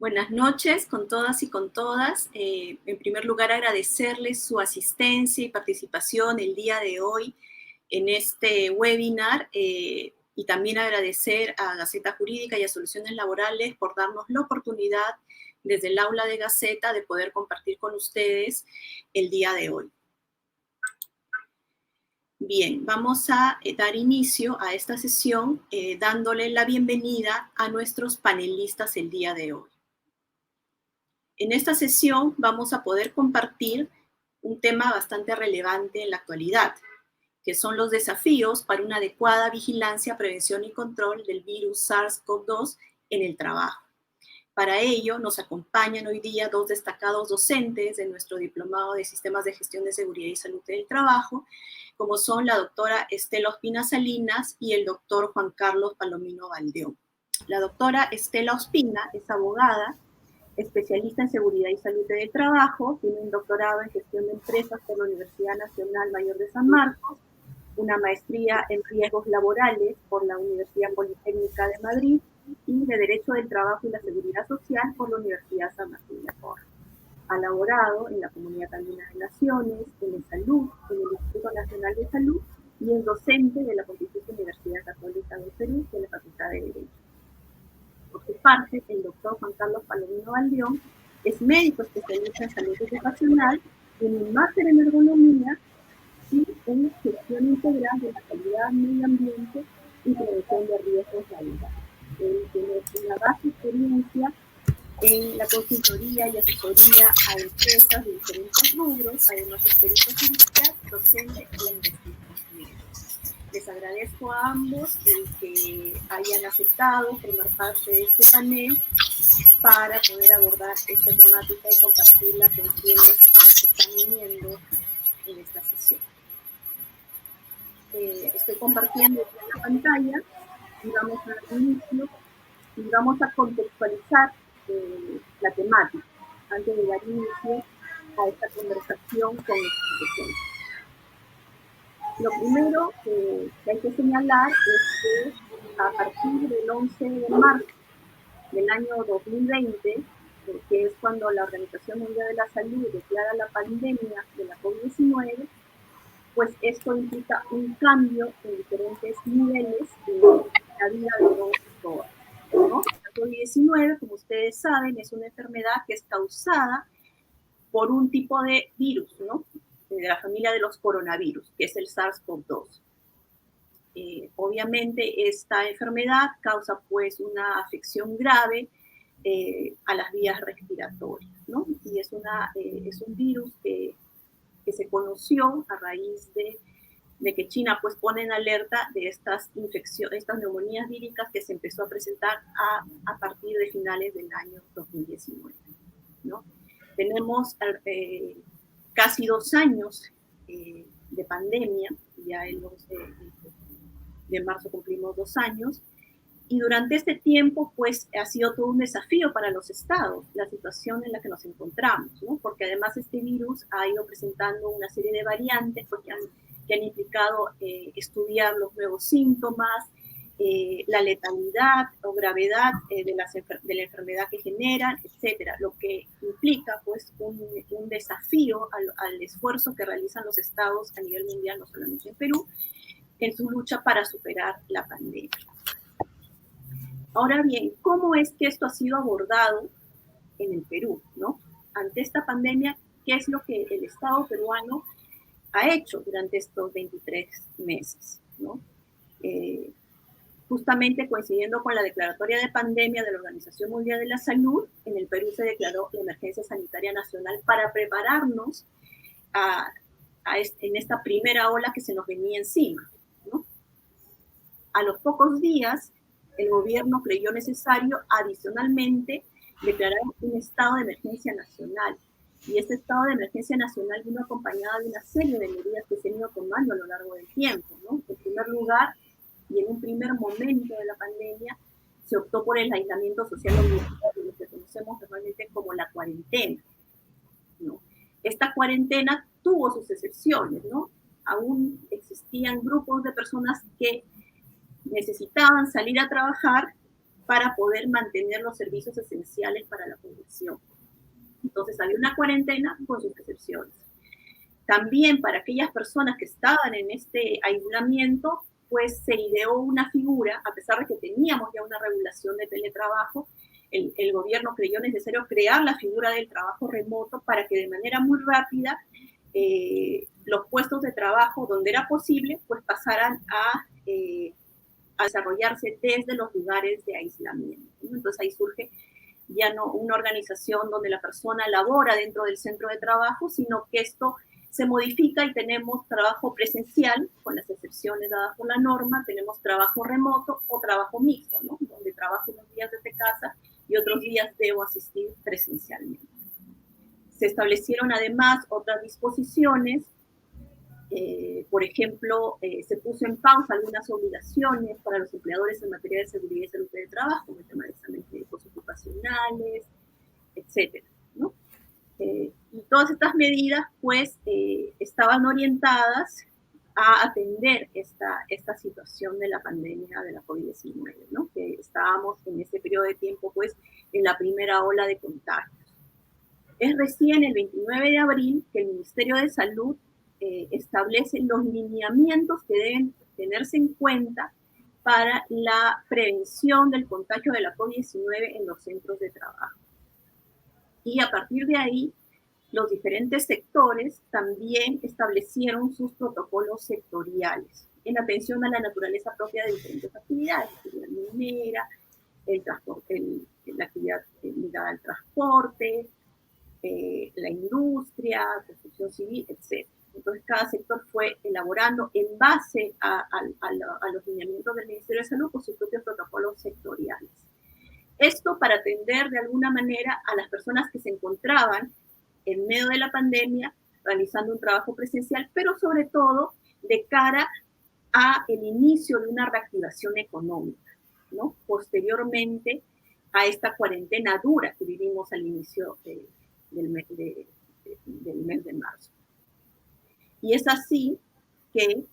Buenas noches con todas y con todas. En primer lugar, agradecerles su asistencia y participación el día de hoy en este webinar y también agradecer a Gaceta Jurídica y a Soluciones Laborales por darnos la oportunidad desde el aula de Gaceta de poder compartir con ustedes el día de hoy. Bien, vamos a dar inicio a esta sesión dándole la bienvenida a nuestros panelistas el día de hoy. En esta sesión vamos a poder compartir un tema bastante relevante en la actualidad, que son los desafíos para una adecuada vigilancia, prevención y control del virus SARS-CoV-2 en el trabajo. Para ello nos acompañan hoy día dos destacados docentes de nuestro diplomado de Sistemas de Gestión de Seguridad y Salud del Trabajo, como son la doctora Estela Ospina Salinas y el doctor Juan Carlos Palomino Valdeón. La doctora Estela Ospina es abogada, especialista en seguridad y salud del trabajo, tiene un doctorado en gestión de empresas por la Universidad Nacional Mayor de San Marcos, una maestría en riesgos laborales por la Universidad Politécnica de Madrid y de Derecho del Trabajo y la Seguridad Social por la Universidad San Martín de Porres. Ha laborado en la Comunidad Andina de Naciones, en Salud, en el Instituto Nacional de Salud y es docente de la Pontificia Universidad Católica del Perú de la Facultad de Derecho. Por su parte, el doctor Juan Carlos Palomino Valdeón es médico especialista en salud ocupacional, tiene un máster en ergonomía y en gestión integral de la calidad, medio ambiente y prevención de riesgos laborales. Él tiene una vasta experiencia en la consultoría y asesoría a empresas de diferentes rubros, además experiencia jurídica, docente e investigación. Les agradezco a ambos el que hayan aceptado formar parte de este panel para poder abordar esta temática y compartirla con quienes se están uniendo en esta sesión. Estoy compartiendo la pantalla y vamos a dar inicio y vamos a contextualizar la temática antes de dar inicio a esta conversación con nuestros docentes. Lo primero que hay que señalar es que a partir del 11 de marzo del año 2020, que es cuando la Organización Mundial de la Salud declara la pandemia de la COVID-19, pues esto implica un cambio en diferentes niveles de la vida de todos y todas, ¿no? La COVID-19, como ustedes saben, es una enfermedad que es causada por un tipo de virus, ¿no? De la familia de los coronavirus, que es el SARS-CoV-2. Obviamente esta enfermedad causa pues una afección grave a las vías respiratorias, ¿no? Y es un virus que se conoció a raíz de que China pues pone en alerta de estas infecciones, estas neumonías víricas que se empezó a presentar a partir de finales del año 2019, ¿no? Tenemos casi 2 años de pandemia, ya el 11 de marzo cumplimos 2 años, y durante este tiempo, pues, ha sido todo un desafío para los estados, la situación en la que nos encontramos, ¿no? Porque además este virus ha ido presentando una serie de variantes pues, que han implicado estudiar los nuevos síntomas, la letalidad o gravedad de la enfermedad que generan, etcétera, lo que implica pues un desafío al esfuerzo que realizan los estados a nivel mundial, no solamente en Perú, en su lucha para superar la pandemia. Ahora bien, ¿cómo es que esto ha sido abordado en el Perú, ¿no? Ante esta pandemia, ¿qué es lo que el Estado peruano ha hecho durante estos 23 meses, ¿no? Justamente coincidiendo con la declaratoria de pandemia de la Organización Mundial de la Salud, en el Perú se declaró la emergencia sanitaria nacional para prepararnos en esta primera ola que se nos venía encima, ¿no? A los pocos días, el gobierno creyó necesario adicionalmente declarar un estado de emergencia nacional. Y este estado de emergencia nacional vino acompañado de una serie de medidas que se han ido tomando a lo largo del tiempo, ¿no? En primer lugar, y en un primer momento de la pandemia, se optó por el aislamiento social obligatorio, lo que conocemos normalmente como la cuarentena, ¿no? Esta cuarentena tuvo sus excepciones, ¿no? Aún existían grupos de personas que necesitaban salir a trabajar para poder mantener los servicios esenciales para la población. Entonces había una cuarentena con sus excepciones. También para aquellas personas que estaban en este aislamiento, pues se ideó una figura, a pesar de que teníamos ya una regulación de teletrabajo, el gobierno creyó necesario crear la figura del trabajo remoto para que de manera muy rápida los puestos de trabajo donde era posible, pues pasaran a desarrollarse desde los lugares de aislamiento. Entonces ahí surge ya no una organización donde la persona labora dentro del centro de trabajo, sino que esto se modifica y tenemos trabajo presencial, con las excepciones dadas por la norma, tenemos trabajo remoto o trabajo mixto, ¿no? Donde trabajo unos días desde casa y otros días debo asistir presencialmente. Se establecieron además otras disposiciones, por ejemplo, se puso en pausa algunas obligaciones para los empleadores en materia de seguridad y salud del trabajo, como el tema de exámenes médicos ocupacionales, etcétera, ¿no? Y todas estas medidas, pues, estaban orientadas a atender esta situación de la pandemia de la COVID-19, ¿no? Que estábamos en ese periodo de tiempo, pues, en la primera ola de contagios. Es recién el 29 de abril que el Ministerio de Salud establece los lineamientos que deben tenerse en cuenta para la prevención del contagio de la COVID-19 en los centros de trabajo. Y a partir de ahí, los diferentes sectores también establecieron sus protocolos sectoriales en atención a la naturaleza propia de diferentes actividades, la actividad minera, la actividad ligada al transporte, la industria, construcción civil, etc. Entonces, cada sector fue elaborando en base a los lineamientos del Ministerio de Salud con sus propios protocolos sectoriales. Esto para atender de alguna manera a las personas que se encontraban en medio de la pandemia realizando un trabajo presencial, pero sobre todo de cara a el inicio de una reactivación económica, ¿no? Posteriormente a esta cuarentena dura que vivimos al inicio del mes de marzo. Y es así que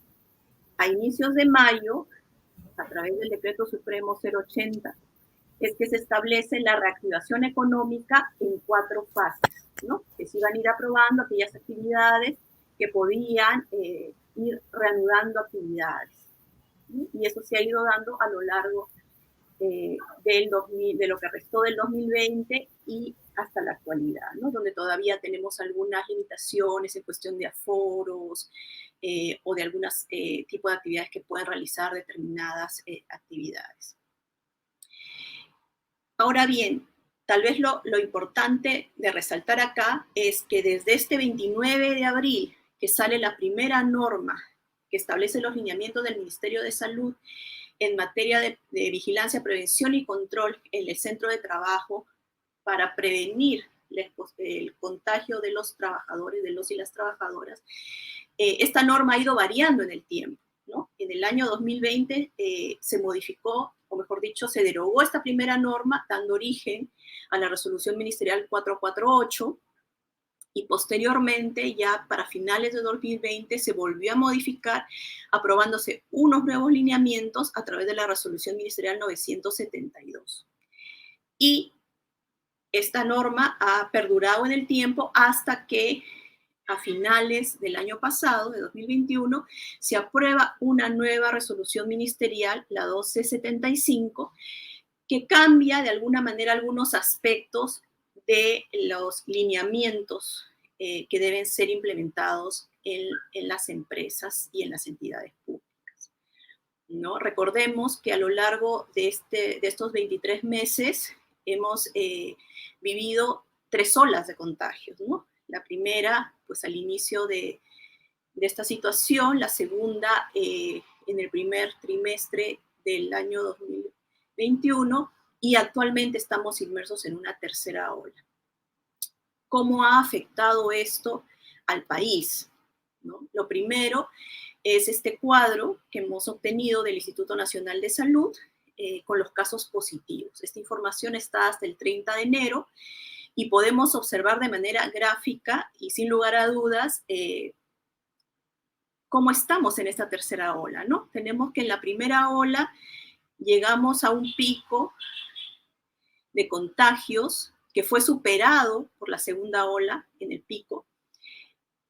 a inicios de mayo, a través del Decreto Supremo 080, es que se establece la reactivación económica en 4 fases, ¿no? Que se iban a ir aprobando aquellas actividades que podían ir reanudando actividades. ¿Sí? Y eso se ha ido dando a lo largo de lo que restó del 2020 y hasta la actualidad, ¿no? Donde todavía tenemos algunas limitaciones en cuestión de aforos o de algunos tipos de actividades que pueden realizar determinadas actividades. Ahora bien, tal vez lo importante de resaltar acá es que desde este 29 de abril, que sale la primera norma que establece los lineamientos del Ministerio de Salud en materia de vigilancia, prevención y control en el centro de trabajo para prevenir el contagio de los trabajadores, de los y las trabajadoras, esta norma ha ido variando en el tiempo, ¿no? En el año 2020 se modificó, o mejor dicho, se derogó esta primera norma, dando origen a la resolución ministerial 448, y posteriormente, ya para finales de 2020, se volvió a modificar, aprobándose unos nuevos lineamientos a través de la resolución ministerial 972. Y esta norma ha perdurado en el tiempo hasta que a finales del año pasado, de 2021, se aprueba una nueva resolución ministerial, la 1275, que cambia de alguna manera algunos aspectos de los lineamientos que deben ser implementados en las empresas y en las entidades públicas, ¿no? Recordemos que a lo largo de estos 23 meses hemos vivido 3 olas de contagios, ¿no? La primera, pues al inicio de esta situación, la segunda en el primer trimestre del año 2021 y actualmente estamos inmersos en una tercera ola. ¿Cómo ha afectado esto al país? ¿No? Lo primero es este cuadro que hemos obtenido del Instituto Nacional de Salud con los casos positivos. Esta información está hasta el 30 de enero y podemos observar de manera gráfica y sin lugar a dudas cómo estamos en esta tercera ola, ¿no? Tenemos que en la primera ola llegamos a un pico de contagios que fue superado por la segunda ola en el pico,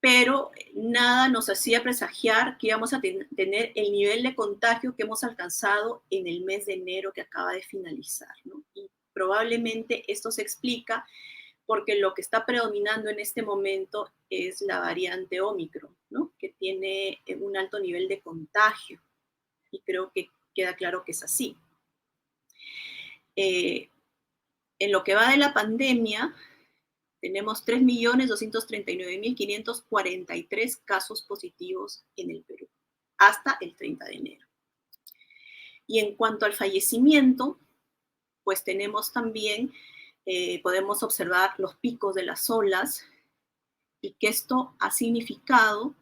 pero nada nos hacía presagiar que íbamos a tener el nivel de contagio que hemos alcanzado en el mes de enero que acaba de finalizar, ¿no? Y probablemente esto se explica porque lo que está predominando en este momento es la variante Omicron, ¿no? Que tiene un alto nivel de contagio, y creo que queda claro que es así. En lo que va de la pandemia, tenemos 3.239.543 casos positivos en el Perú, hasta el 30 de enero. Y en cuanto al fallecimiento, pues tenemos también, podemos observar los picos de las olas, y que esto ha significado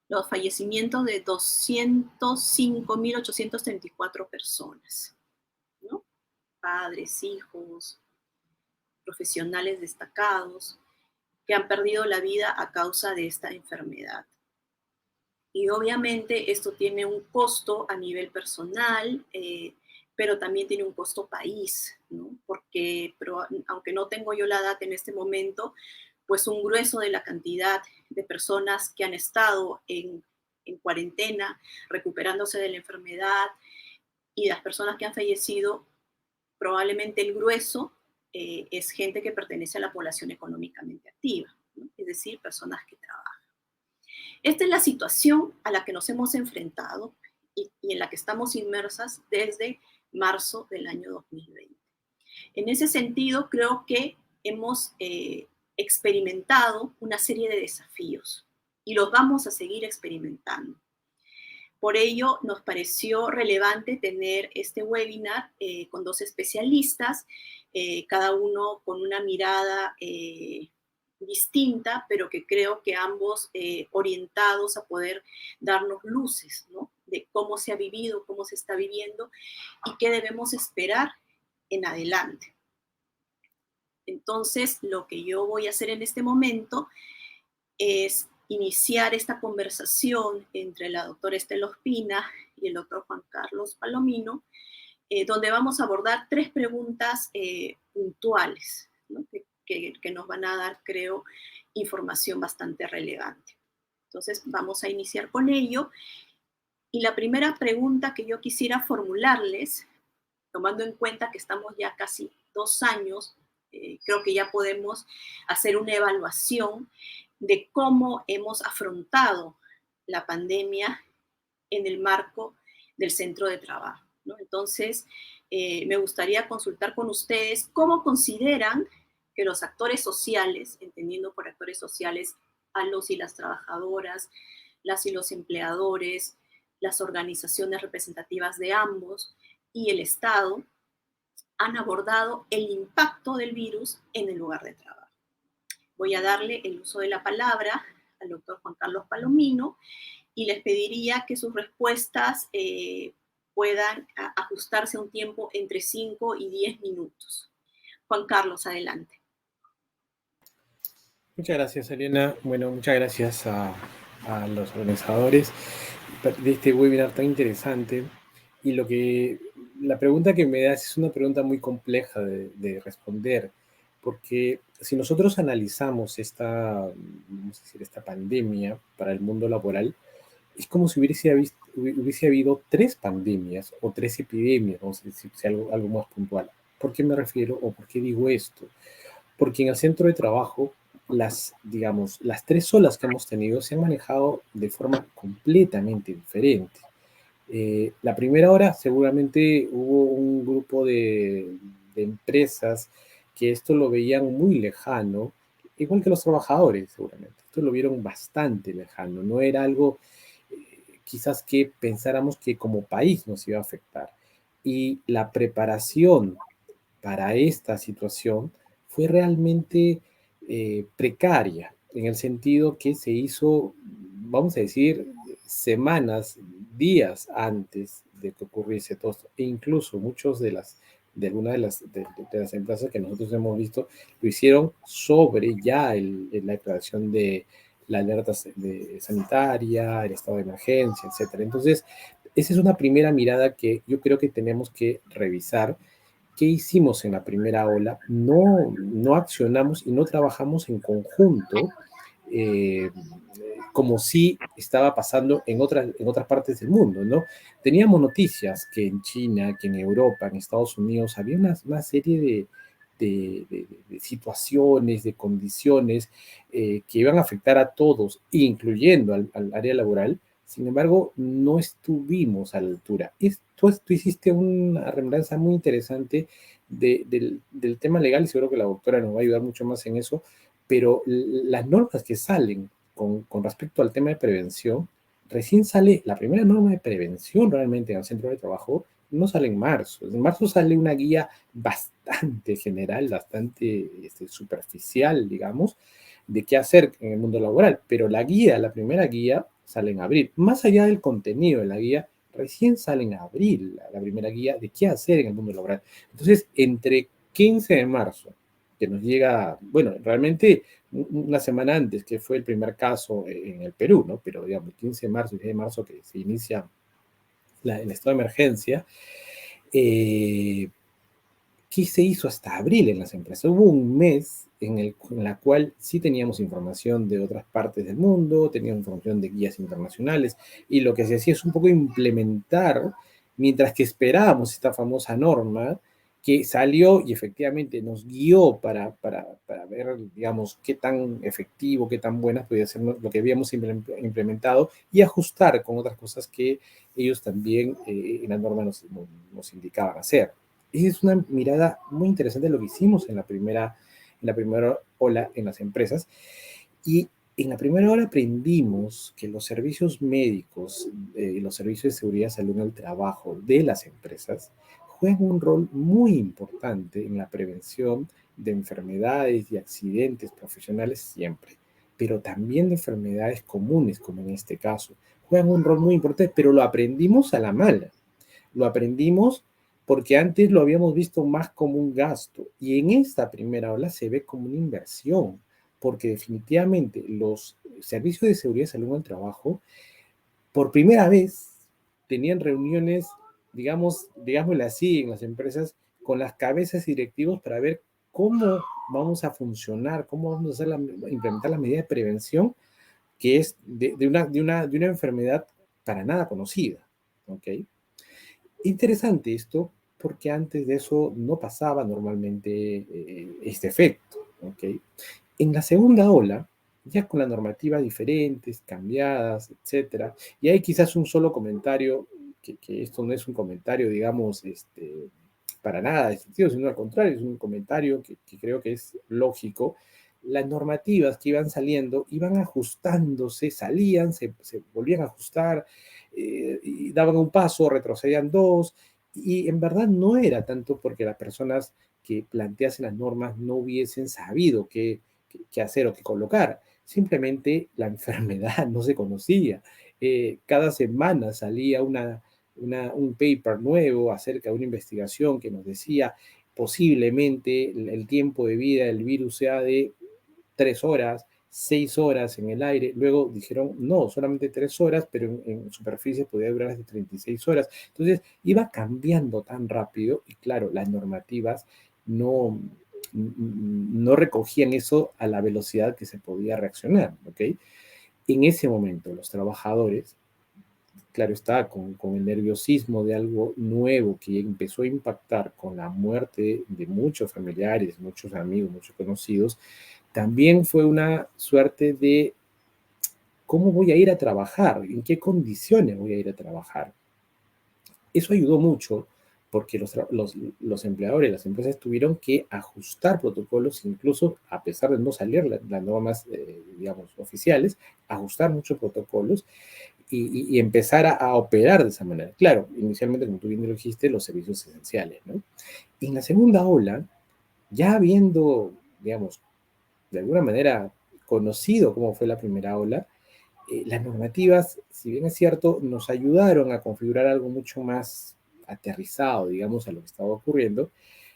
los fallecimientos de 205.834 personas, ¿no? Padres, hijos, profesionales destacados que han perdido la vida a causa de esta enfermedad. Y obviamente esto tiene un costo a nivel personal, pero también tiene un costo país, ¿no? Porque aunque no tengo yo la data en este momento, pues un grueso de la cantidad de personas que han estado en cuarentena, recuperándose de la enfermedad, y las personas que han fallecido, probablemente el grueso es gente que pertenece a la población económicamente activa, ¿no? Es decir, personas que trabajan. Esta es la situación a la que nos hemos enfrentado y en la que estamos inmersas desde marzo del año 2020. En ese sentido, creo que hemos experimentado una serie de desafíos y los vamos a seguir experimentando. Por ello, nos pareció relevante tener este webinar con dos especialistas, cada uno con una mirada distinta, pero que creo que ambos orientados a poder darnos luces, ¿no? De cómo se ha vivido, cómo se está viviendo y qué debemos esperar en adelante. Entonces, lo que yo voy a hacer en este momento es iniciar esta conversación entre la doctora Estela Ospina y el doctor Juan Carlos Palomino, donde vamos a abordar tres preguntas puntuales, ¿no? que nos van a dar, creo, información bastante relevante. Entonces, vamos a iniciar con ello. Y la primera pregunta que yo quisiera formularles, tomando en cuenta que estamos ya casi 2 años, creo que ya podemos hacer una evaluación de cómo hemos afrontado la pandemia en el marco del centro de trabajo, ¿no? Entonces, me gustaría consultar con ustedes cómo consideran que los actores sociales, entendiendo por actores sociales a los y las trabajadoras, las y los empleadores, las organizaciones representativas de ambos y el Estado, han abordado el impacto del virus en el lugar de trabajo. Voy a darle el uso de la palabra al doctor Juan Carlos Palomino y les pediría que sus respuestas puedan ajustarse a un tiempo entre 5 y 10 minutos. Juan Carlos, adelante. Muchas gracias, Elena. Bueno, muchas gracias a los organizadores de este webinar tan interesante. Y la pregunta que me das es una pregunta muy compleja de responder, porque si nosotros analizamos esta pandemia para el mundo laboral, es como si hubiese habido 3 pandemias o 3 epidemias, vamos a decir, algo más puntual. ¿Por qué me refiero o por qué digo esto? Porque en el centro de trabajo, digamos, las 3 olas que hemos tenido se han manejado de forma completamente diferente. La primera hora seguramente hubo un grupo de empresas que esto lo veían muy lejano, igual que los trabajadores seguramente. Esto lo vieron bastante lejano, no era algo quizás que pensáramos que como país nos iba a afectar. Y la preparación para esta situación fue realmente precaria, en el sentido que se hizo, vamos a decir, semanas, días antes de que ocurriese todo esto. E incluso muchos de algunas de las empresas que nosotros hemos visto lo hicieron sobre ya la declaración de la alerta sanitaria, el estado de emergencia, etcétera. Entonces, esa es una primera mirada que yo creo que tenemos que revisar ¿qué hicimos en la primera ola? No accionamos y no trabajamos en conjunto eh, como si estaba pasando en otras partes del mundo, ¿no? Teníamos noticias que en China, que en Europa, en Estados Unidos, había una serie de situaciones, de condiciones que iban a afectar a todos, incluyendo al área laboral. Sin embargo, no estuvimos a la altura. Tú hiciste una remembranza muy interesante del tema legal y seguro que la doctora nos va a ayudar mucho más en eso, pero las normas que salen con respecto al tema de prevención, recién sale la primera norma de prevención realmente en el centro de trabajo, no sale en marzo. En marzo sale una guía bastante general, bastante superficial, digamos, de qué hacer en el mundo laboral, pero la primera guía, sale en abril. Más allá del contenido de la guía, recién sale en abril la primera guía de qué hacer en el mundo laboral. Entonces, entre 15 de marzo, que nos llega, bueno, realmente una semana antes, que fue el primer caso en el Perú, ¿no? Pero digamos, 15 de marzo y 10 de marzo que se inicia el estado de emergencia, eh, ¿qué se hizo hasta abril en las empresas? Hubo un mes en la cual sí teníamos información de otras partes del mundo, teníamos información de guías internacionales, y lo que se hacía es un poco implementar, mientras que esperábamos esta famosa norma, que salió y efectivamente nos guió para ver, digamos, qué tan efectivo, qué tan buenas podía ser lo que habíamos implementado y ajustar con otras cosas que ellos también en la norma nos indicaban hacer. Esa es una mirada muy interesante de lo que hicimos en la primera ola en las empresas. Y en la primera ola aprendimos que los servicios médicos y los servicios de seguridad, salud en el trabajo de las empresas juegan un rol muy importante en la prevención de enfermedades y accidentes profesionales siempre, pero también de enfermedades comunes, como en este caso. Juegan un rol muy importante, pero lo aprendimos a la mala. Lo aprendimos porque antes lo habíamos visto más como un gasto y en esta primera ola se ve como una inversión, porque definitivamente los servicios de seguridad y salud en el trabajo, por primera vez, tenían reuniones, digámosle así, en las empresas, con las cabezas directivos para ver cómo vamos a funcionar, cómo vamos a implementar la medida de prevención que es de una enfermedad para nada conocida. ¿Ok? Interesante esto, porque antes de eso no pasaba normalmente este efecto. ¿Ok? En la segunda ola, ya con las normativas diferentes, cambiadas, etcétera, y hay quizás un solo comentario, que esto no es un comentario, digamos, para nada de sentido, sino al contrario, es un comentario que creo que es lógico. Las normativas que iban saliendo iban ajustándose, salían, se volvían a ajustar, y daban un paso, retrocedían dos, y en verdad no era tanto porque las personas que planteasen las normas no hubiesen sabido qué hacer o qué colocar. Simplemente la enfermedad no se conocía. Cada semana salía un paper nuevo acerca de una investigación que nos decía posiblemente el tiempo de vida del virus sea de 3 horas, 6 horas en el aire. Luego dijeron, no, solamente 3 horas, pero en superficie podía durar hasta 36 horas. Entonces iba cambiando tan rápido y claro, las normativas no, no recogían eso a la velocidad que se podía reaccionar. ¿Ok? En ese momento los trabajadores, claro está, con el nerviosismo de algo nuevo que empezó a impactar con la muerte de muchos familiares, muchos amigos, muchos conocidos, también fue una suerte de cómo voy a ir a trabajar, en qué condiciones voy a ir a trabajar. Eso ayudó mucho porque los empleadores, las empresas tuvieron que ajustar protocolos, incluso a pesar de no salir las normas, digamos, oficiales, ajustar muchos protocolos y empezar a operar de esa manera. Claro, inicialmente, como tú bien lo dijiste, los servicios esenciales, ¿no? En la segunda ola, ya habiendo, digamos, de alguna manera conocido cómo fue la primera ola, las normativas, si bien es cierto, nos ayudaron a configurar algo mucho más aterrizado, digamos, a lo que estaba ocurriendo.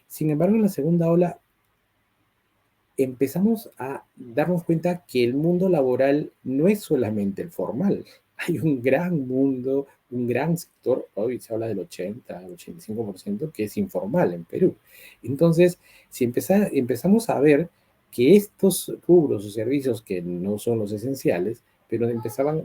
Sin embargo, en la segunda ola empezamos a darnos cuenta que el mundo laboral no es solamente el formal, hay un gran mundo un gran sector, hoy se habla del 85%, que es informal en Perú. Entonces, si empezamos a ver que estos rubros o servicios que no son los esenciales, pero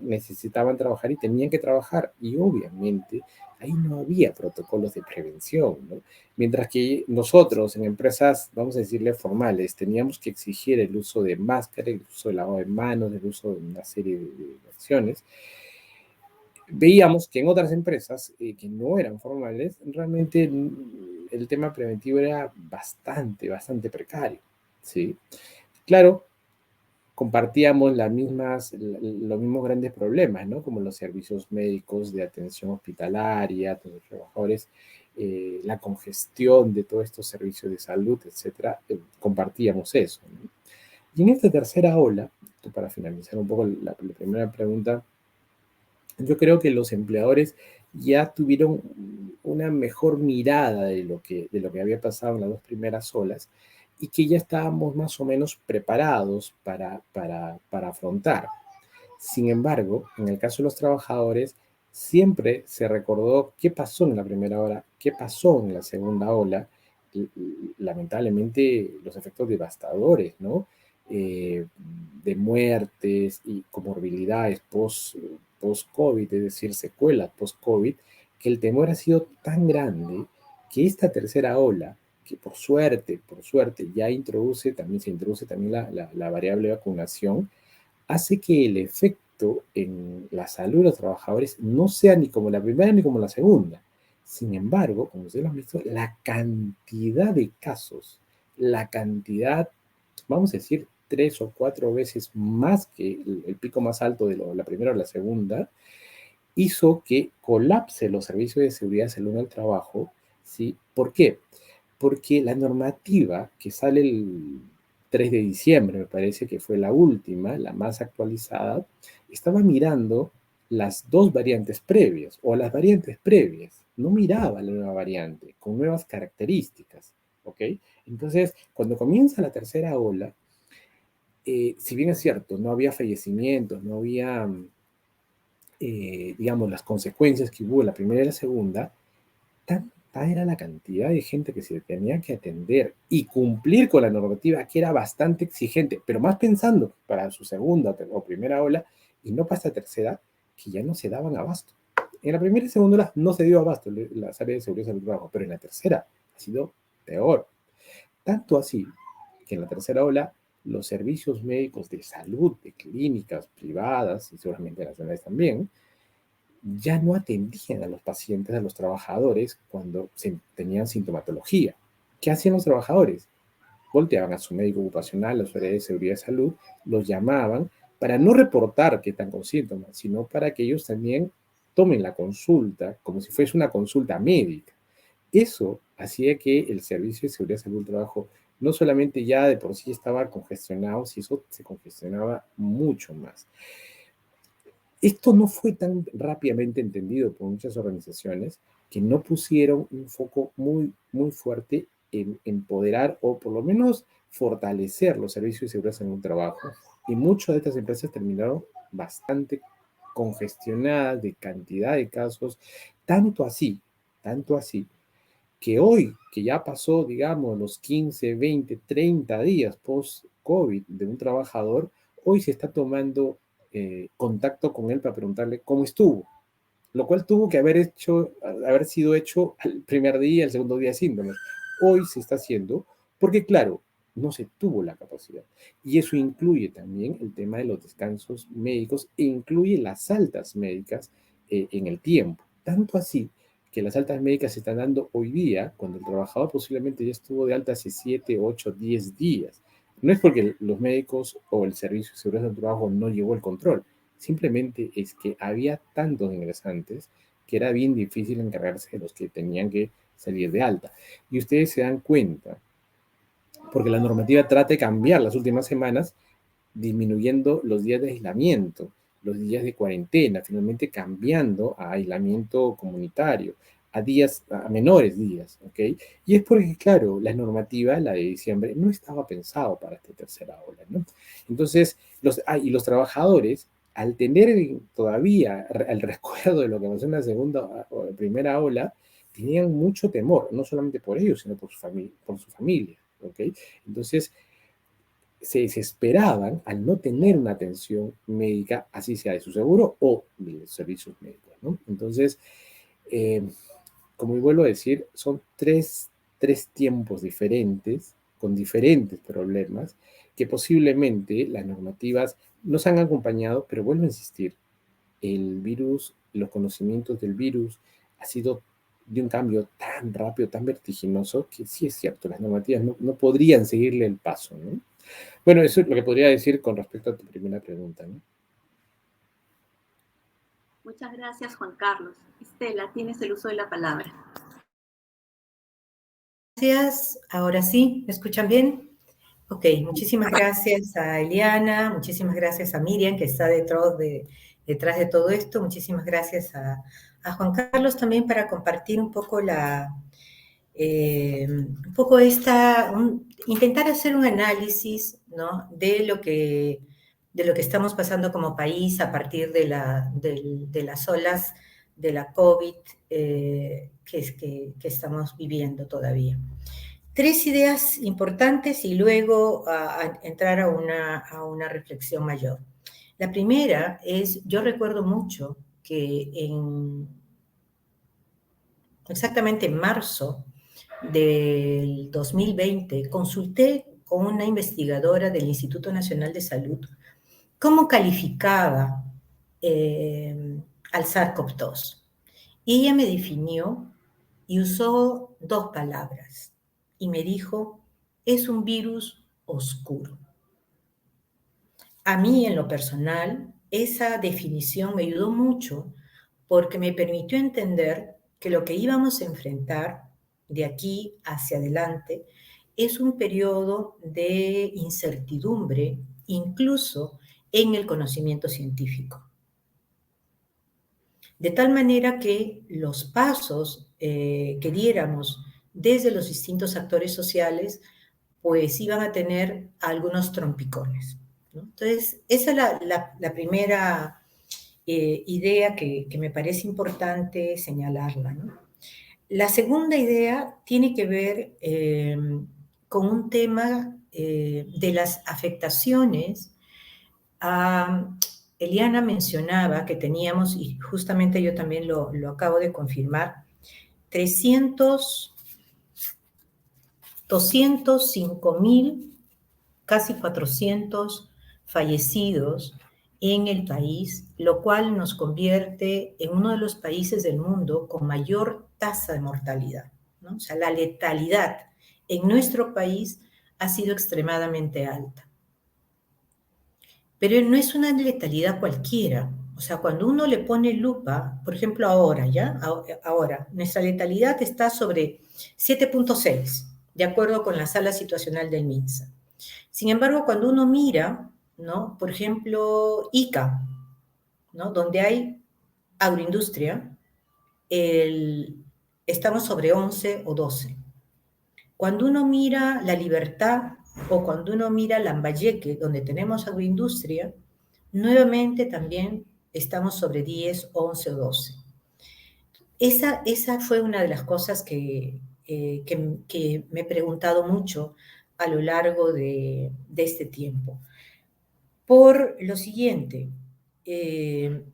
necesitaban trabajar y tenían que trabajar, y obviamente ahí no había protocolos de prevención, ¿no? Mientras que nosotros en empresas, vamos a decirle formales, teníamos que exigir el uso de máscara, el uso de lavado de manos, el uso de una serie de acciones, veíamos que en otras empresas que no eran formales, realmente el tema preventivo era bastante precario, ¿sí? Claro, compartíamos los mismos grandes problemas, ¿no? Como los servicios médicos de atención hospitalaria, todos los trabajadores, la congestión de todos estos servicios de salud, etcétera, compartíamos eso, ¿no? Y en esta tercera ola, para finalizar un poco la primera pregunta, yo creo que los empleadores ya tuvieron una mejor mirada de lo que había pasado en las dos primeras olas y que ya estábamos más o menos preparados para afrontar. Sin embargo, en el caso de los trabajadores, siempre se recordó qué pasó en la primera ola, qué pasó en la segunda ola, y, lamentablemente los efectos devastadores, ¿no? Eh, de muertes y comorbilidades post-COVID, es decir, secuelas post-COVID, que el temor ha sido tan grande que esta tercera ola, que por suerte ya se introduce también la variable de vacunación, hace que el efecto en la salud de los trabajadores no sea ni como la primera ni como la segunda. Sin embargo, como ustedes lo han visto, la cantidad de casos, la cantidad, vamos a decir, 3 o 4 veces más que el pico más alto de la primera o la segunda, hizo que colapse los servicios de seguridad y salud en el trabajo, ¿sí? ¿Por qué? Porque la normativa que sale el 3 de diciembre, me parece que fue la última, la más actualizada, estaba mirando las dos variantes previas o las variantes previas, no miraba la nueva variante con nuevas características, ¿ok? Entonces, cuando comienza la tercera ola, si bien es cierto, no había fallecimientos, no había, digamos, las consecuencias que hubo la primera y la segunda, tanta era la cantidad de gente que se tenía que atender y cumplir con la normativa que era bastante exigente, pero más pensando para su segunda o primera ola y no para esta tercera, que ya no se daban abasto. En la primera y segunda ola no se dio abasto las áreas de seguridad y trabajo, pero en la tercera ha sido peor. Tanto así que en la tercera ola los servicios médicos de salud, de clínicas privadas y seguramente nacionales también, ya no atendían a los pacientes, a los trabajadores cuando tenían sintomatología. ¿Qué hacían los trabajadores? Volteaban a su médico ocupacional, a su área de seguridad y salud, los llamaban para no reportar que están con síntomas, sino para que ellos también tomen la consulta como si fuese una consulta médica. Eso hacía que el servicio de seguridad y salud del trabajo no solamente ya de por sí estaba congestionado, sino eso se congestionaba mucho más. Esto no fue tan rápidamente entendido por muchas organizaciones que no pusieron un foco muy fuerte en empoderar o por lo menos fortalecer los servicios de seguridad en un trabajo. Y muchas de estas empresas terminaron bastante congestionadas de cantidad de casos, tanto así, que hoy, que ya pasó, digamos, los 15, 20, 30 días post-COVID de un trabajador, hoy se está tomando contacto con él para preguntarle cómo estuvo, lo cual tuvo que haber sido hecho el primer día, el segundo día de síntomas. Hoy se está haciendo porque, claro, no se tuvo la capacidad. Y eso incluye también el tema de los descansos médicos e incluye las altas médicas en el tiempo. Tanto así que las altas médicas se están dando hoy día, cuando el trabajador posiblemente ya estuvo de alta hace 7, 8, 10 días. No es porque los médicos o el Servicio de Seguridad del Trabajo no llevó el control, simplemente es que había tantos ingresantes que era bien difícil encargarse de los que tenían que salir de alta. Y ustedes se dan cuenta, porque la normativa trata de cambiar las últimas semanas, disminuyendo los días de aislamiento, los días de cuarentena, finalmente cambiando a aislamiento comunitario, a menores días, ¿ok? Y es porque, claro, la normativa, la de diciembre, no estaba pensado para esta tercera ola, ¿no? Entonces, y los trabajadores al tener todavía el recuerdo de lo que pasó en la segunda o primera ola, tenían mucho temor, no solamente por ellos, sino por su familia. ¿Okay? Entonces, se desesperaban al no tener una atención médica, así sea de su seguro o de los servicios médicos, ¿no? Entonces, eh, como vuelvo a decir, son tres tiempos diferentes, con diferentes problemas, que posiblemente las normativas nos han acompañado, pero vuelvo a insistir, el virus, los conocimientos del virus ha sido de un cambio tan rápido, tan vertiginoso, que sí es cierto, las normativas no podrían seguirle el paso, ¿no? Bueno, eso es lo que podría decir con respecto a tu primera pregunta, ¿no? Muchas gracias, Juan Carlos. Estela, tienes el uso de la palabra. Gracias. Ahora sí, ¿me escuchan bien? Ok, muchísimas gracias a Eliana, muchísimas gracias a Miriam, que está detrás de todo esto, muchísimas gracias a Juan Carlos también para compartir un poco intentar hacer un análisis, ¿no?, de lo que estamos pasando como país a partir de las olas de la COVID que estamos viviendo todavía. Tres ideas importantes y luego a entrar a una reflexión mayor. La primera es, yo recuerdo mucho que exactamente en marzo del 2020 consulté con una investigadora del Instituto Nacional de Salud cómo calificaba al SARS-CoV-2. Y ella me definió y usó dos palabras y me dijo, es un virus oscuro. A mí, en lo personal, esa definición me ayudó mucho porque me permitió entender que lo que íbamos a enfrentar de aquí hacia adelante es un periodo de incertidumbre, incluso en el conocimiento científico. De tal manera que los pasos que diéramos desde los distintos actores sociales, pues iban a tener algunos trompicones, ¿no? Entonces, esa es la primera idea que me parece importante señalarla, ¿no? La segunda idea tiene que ver con un tema de las afectaciones. Eliana mencionaba que teníamos, y justamente yo también lo acabo de confirmar, 205.000, casi 400 fallecidos en el país, lo cual nos convierte en uno de los países del mundo con mayor tasa de mortalidad, ¿no? O sea, la letalidad en nuestro país ha sido extremadamente alta. Pero no es una letalidad cualquiera. O sea, cuando uno le pone lupa, por ejemplo ahora, Ahora, nuestra letalidad está sobre 7.6, de acuerdo con la sala situacional del MINSA. Sin embargo, cuando uno mira, ¿no?, por ejemplo, Ica, ¿no?, donde hay agroindustria, estamos sobre 11 o 12. Cuando uno mira La Libertad o cuando uno mira Lambayeque, donde tenemos agroindustria, nuevamente también estamos sobre 10, 11 o 12. Esa fue una de las cosas que me he preguntado mucho a lo largo de este tiempo. Por lo siguiente,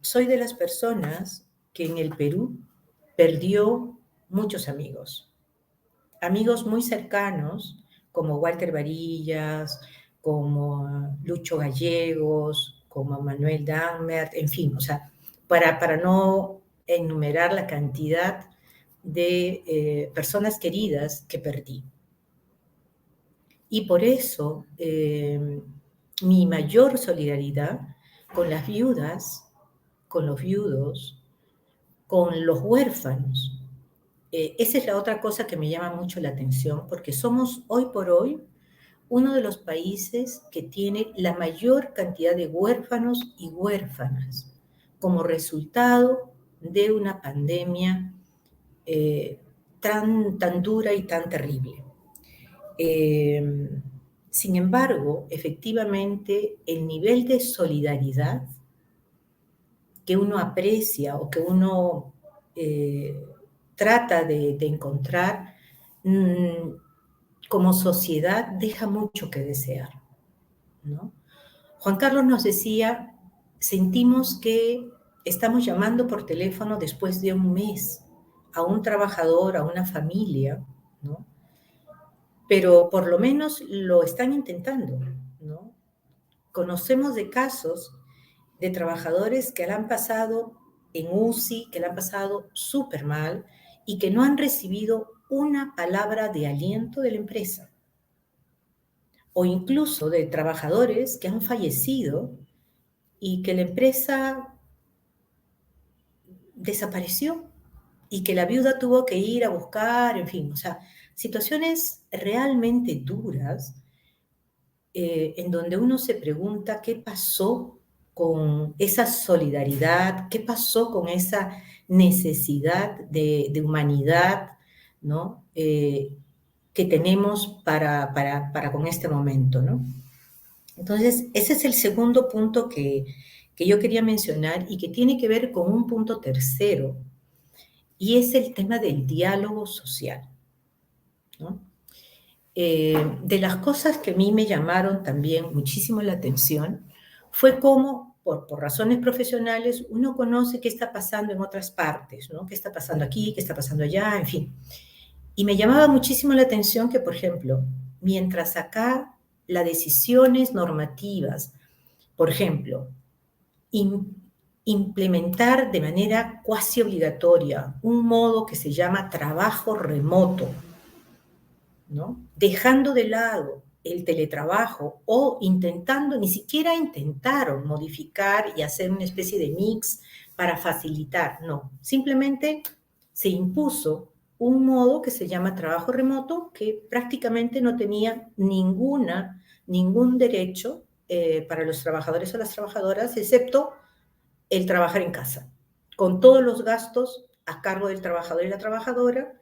soy de las personas que en el Perú perdió muchos amigos muy cercanos, como Walter Varillas, como Lucho Gallegos, como Manuel Dahmer, en fin, o sea, para no enumerar la cantidad de personas queridas que perdí. Y por eso mi mayor solidaridad con las viudas, con los viudos, con los huérfanos. Esa es la otra cosa que me llama mucho la atención, porque somos hoy por hoy uno de los países que tiene la mayor cantidad de huérfanos y huérfanas como resultado de una pandemia tan dura y tan terrible. Sin embargo, efectivamente, el nivel de solidaridad que uno aprecia o que uno trata de encontrar, como sociedad deja mucho que desear, ¿no? Juan Carlos nos decía, sentimos que estamos llamando por teléfono después de un mes a un trabajador, a una familia, ¿no? Pero por lo menos lo están intentando, ¿no? Conocemos de casos de trabajadores que la han pasado en UCI, que la han pasado súper mal y que no han recibido una palabra de aliento de la empresa. O incluso de trabajadores que han fallecido y que la empresa desapareció y que la viuda tuvo que ir a buscar, en fin, o sea, situaciones realmente duras en donde uno se pregunta qué pasó con esa solidaridad, qué pasó con esa necesidad de humanidad, ¿no? Que tenemos para con este momento, ¿no? Entonces, ese es el segundo punto que yo quería mencionar y que tiene que ver con un punto tercero, y es el tema del diálogo social, ¿no? De las cosas que a mí me llamaron también muchísimo la atención fue cómo, por razones profesionales, uno conoce qué está pasando en otras partes, ¿no? Qué está pasando aquí, qué está pasando allá, en fin. Y me llamaba muchísimo la atención que, por ejemplo, mientras acá las decisiones normativas, por ejemplo, implementar de manera cuasi obligatoria un modo que se llama trabajo remoto, ¿no? Dejando de lado el teletrabajo o intentando, ni siquiera intentaron modificar y hacer una especie de mix para facilitar, no, simplemente se impuso un modo que se llama trabajo remoto que prácticamente no tenía ningún derecho para los trabajadores o las trabajadoras, excepto el trabajar en casa, con todos los gastos a cargo del trabajador y la trabajadora.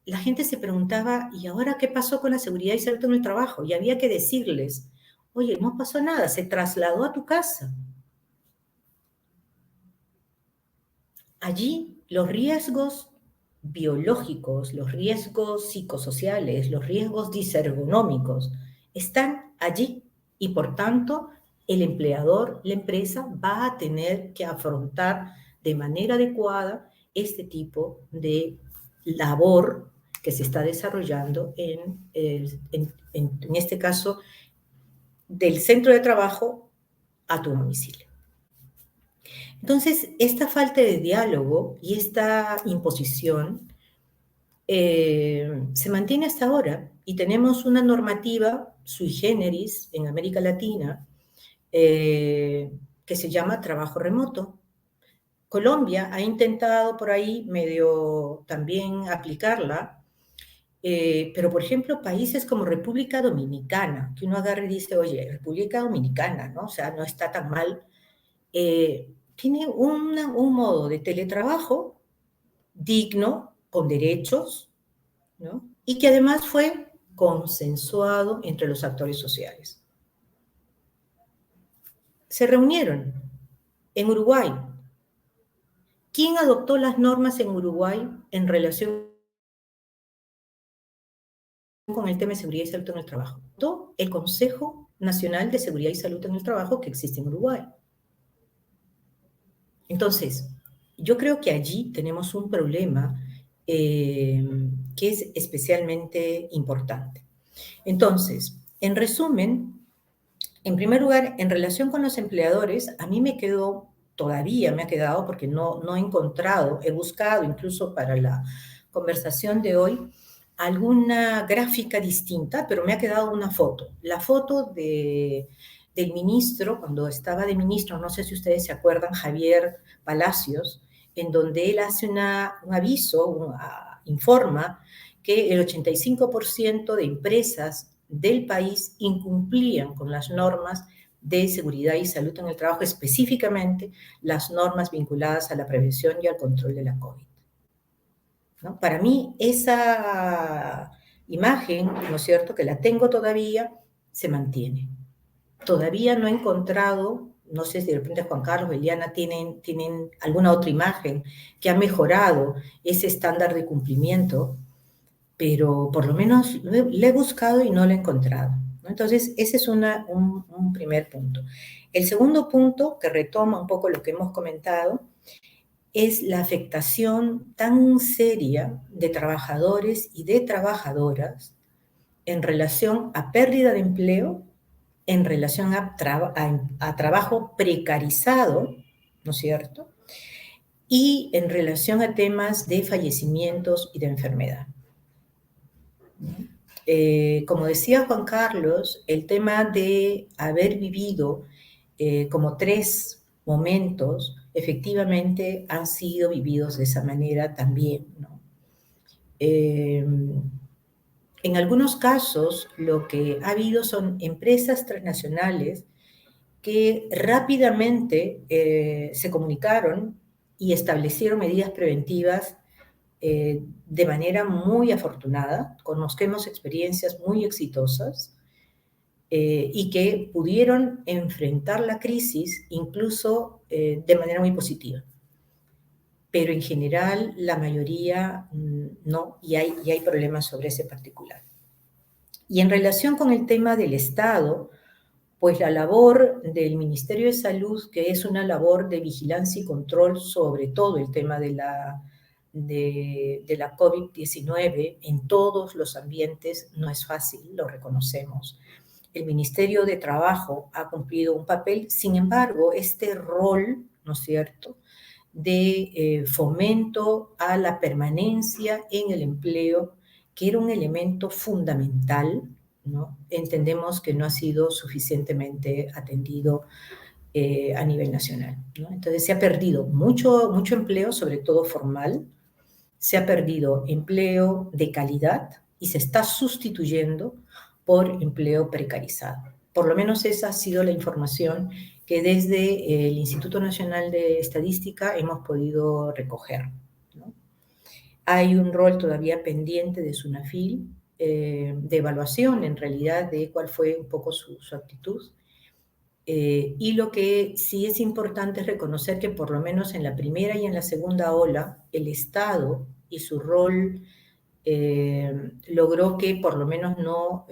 La gente se preguntaba, ¿y ahora qué pasó con la seguridad y salud en el trabajo? Y había que decirles, oye, no pasó nada, se trasladó a tu casa. Allí los riesgos biológicos, los riesgos psicosociales, los riesgos disergonómicos están allí y por tanto el empleador, la empresa va a tener que afrontar de manera adecuada este tipo de labor que se está desarrollando en este caso del centro de trabajo a tu domicilio. Entonces, esta falta de diálogo y esta imposición se mantiene hasta ahora y tenemos una normativa sui generis en América Latina que se llama trabajo remoto. Colombia ha intentado por ahí medio también aplicarla, pero por ejemplo países como República Dominicana, que uno agarra y dice, oye, República Dominicana, ¿no? O sea, no está tan mal, tiene un modo de teletrabajo digno, con derechos, ¿no? Y que además fue consensuado entre los actores sociales. Se reunieron en Uruguay. ¿Quién adoptó las normas en Uruguay en relación con el tema de seguridad y salud en el trabajo? El Consejo Nacional de Seguridad y Salud en el Trabajo que existe en Uruguay. Entonces, yo creo que allí tenemos un problema que es especialmente importante. Entonces, en resumen, en primer lugar, en relación con los empleadores, a mí todavía me ha quedado, porque no he encontrado, he buscado incluso para la conversación de hoy, alguna gráfica distinta, pero me ha quedado una foto. La foto del ministro, cuando estaba de ministro, no sé si ustedes se acuerdan, Javier Palacios, en donde él hace un aviso, informa que el 85% de empresas del país incumplían con las normas de seguridad y salud en el trabajo, específicamente las normas vinculadas a la prevención y al control de la COVID, ¿no? Para mí, esa imagen, ¿no es cierto?, que la tengo todavía, se mantiene. Todavía no he encontrado no sé si de repente Juan Carlos, Eliana, tienen alguna otra imagen que ha mejorado ese estándar de cumplimiento, pero por lo menos le he buscado y no lo he encontrado, ¿no? Entonces, ese es un primer punto. El segundo punto, que retoma un poco lo que hemos comentado, es la afectación tan seria de trabajadores y de trabajadoras en relación a pérdida de empleo, en relación a trabajo precarizado, ¿no es cierto? Y en relación a temas de fallecimientos y de enfermedad. Como decía Juan Carlos, el tema de haber vivido como 3 momentos, efectivamente han sido vividos de esa manera también, ¿no? En algunos casos, lo que ha habido son empresas transnacionales que rápidamente se comunicaron y establecieron medidas preventivas de manera muy afortunada. Conocemos experiencias muy exitosas y que pudieron enfrentar la crisis incluso de manera muy positiva. Pero en general la mayoría no, y hay problemas sobre ese particular. Y en relación con el tema del Estado, pues la labor del Ministerio de Salud, que es una labor de vigilancia y control sobre todo el tema de la COVID-19 en todos los ambientes, no es fácil, lo reconocemos. El Ministerio de Trabajo ha cumplido un papel, sin embargo, este rol, ¿no es cierto?, de fomento a la permanencia en el empleo, que era un elemento fundamental, ¿no? Entendemos que no ha sido suficientemente atendido a nivel nacional, ¿no? Entonces se ha perdido mucho empleo, sobre todo formal, se ha perdido empleo de calidad y se está sustituyendo por empleo precarizado. Por lo menos esa ha sido la información que desde el Instituto Nacional de Estadística hemos podido recoger, ¿no? Hay un rol todavía pendiente de SUNAFIL, de evaluación en realidad de cuál fue un poco su actitud. Y lo que sí es importante es reconocer que por lo menos en la primera y en la segunda ola, el Estado y su rol logró que por lo menos no,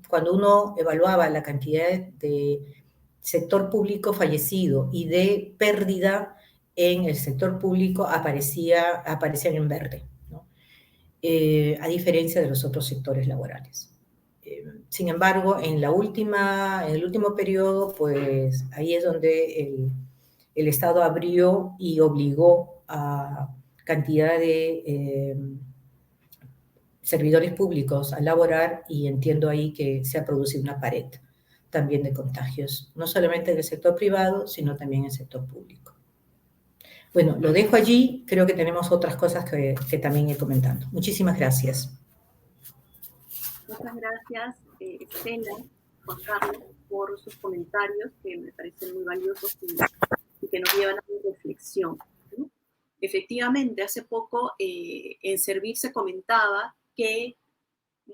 cuando uno evaluaba la cantidad de sector público fallecido y de pérdida en el sector público aparecían en verde, ¿no? A diferencia de los otros sectores laborales. Sin embargo, en el último periodo, pues ahí es donde el Estado abrió y obligó a cantidad de servidores públicos a laborar, y entiendo ahí que se ha producido una pared también de contagios, no solamente en el sector privado, sino también en el sector público. Bueno, lo dejo allí, creo que tenemos otras cosas que también ir comentando. Muchísimas gracias. Muchas gracias, Estela, Juan Carlos, por sus comentarios que me parecen muy valiosos y que nos llevan a una reflexión, ¿no? Efectivamente, hace poco en Servir se comentaba que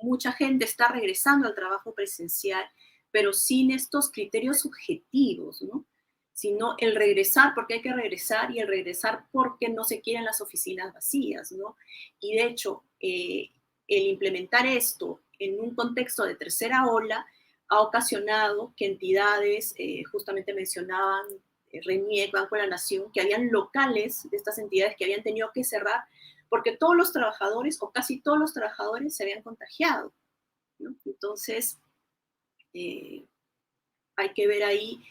mucha gente está regresando al trabajo presencial, pero sin estos criterios objetivos, ¿no? Sino el regresar porque hay que regresar y el regresar porque no se quieren las oficinas vacías, ¿no? Y de hecho, el implementar esto en un contexto de tercera ola ha ocasionado que entidades, justamente mencionaban RENIEC, Banco de la Nación, que habían locales de estas entidades que habían tenido que cerrar porque todos los trabajadores o casi todos los trabajadores se habían contagiado, ¿no? Entonces, hay que ver ahí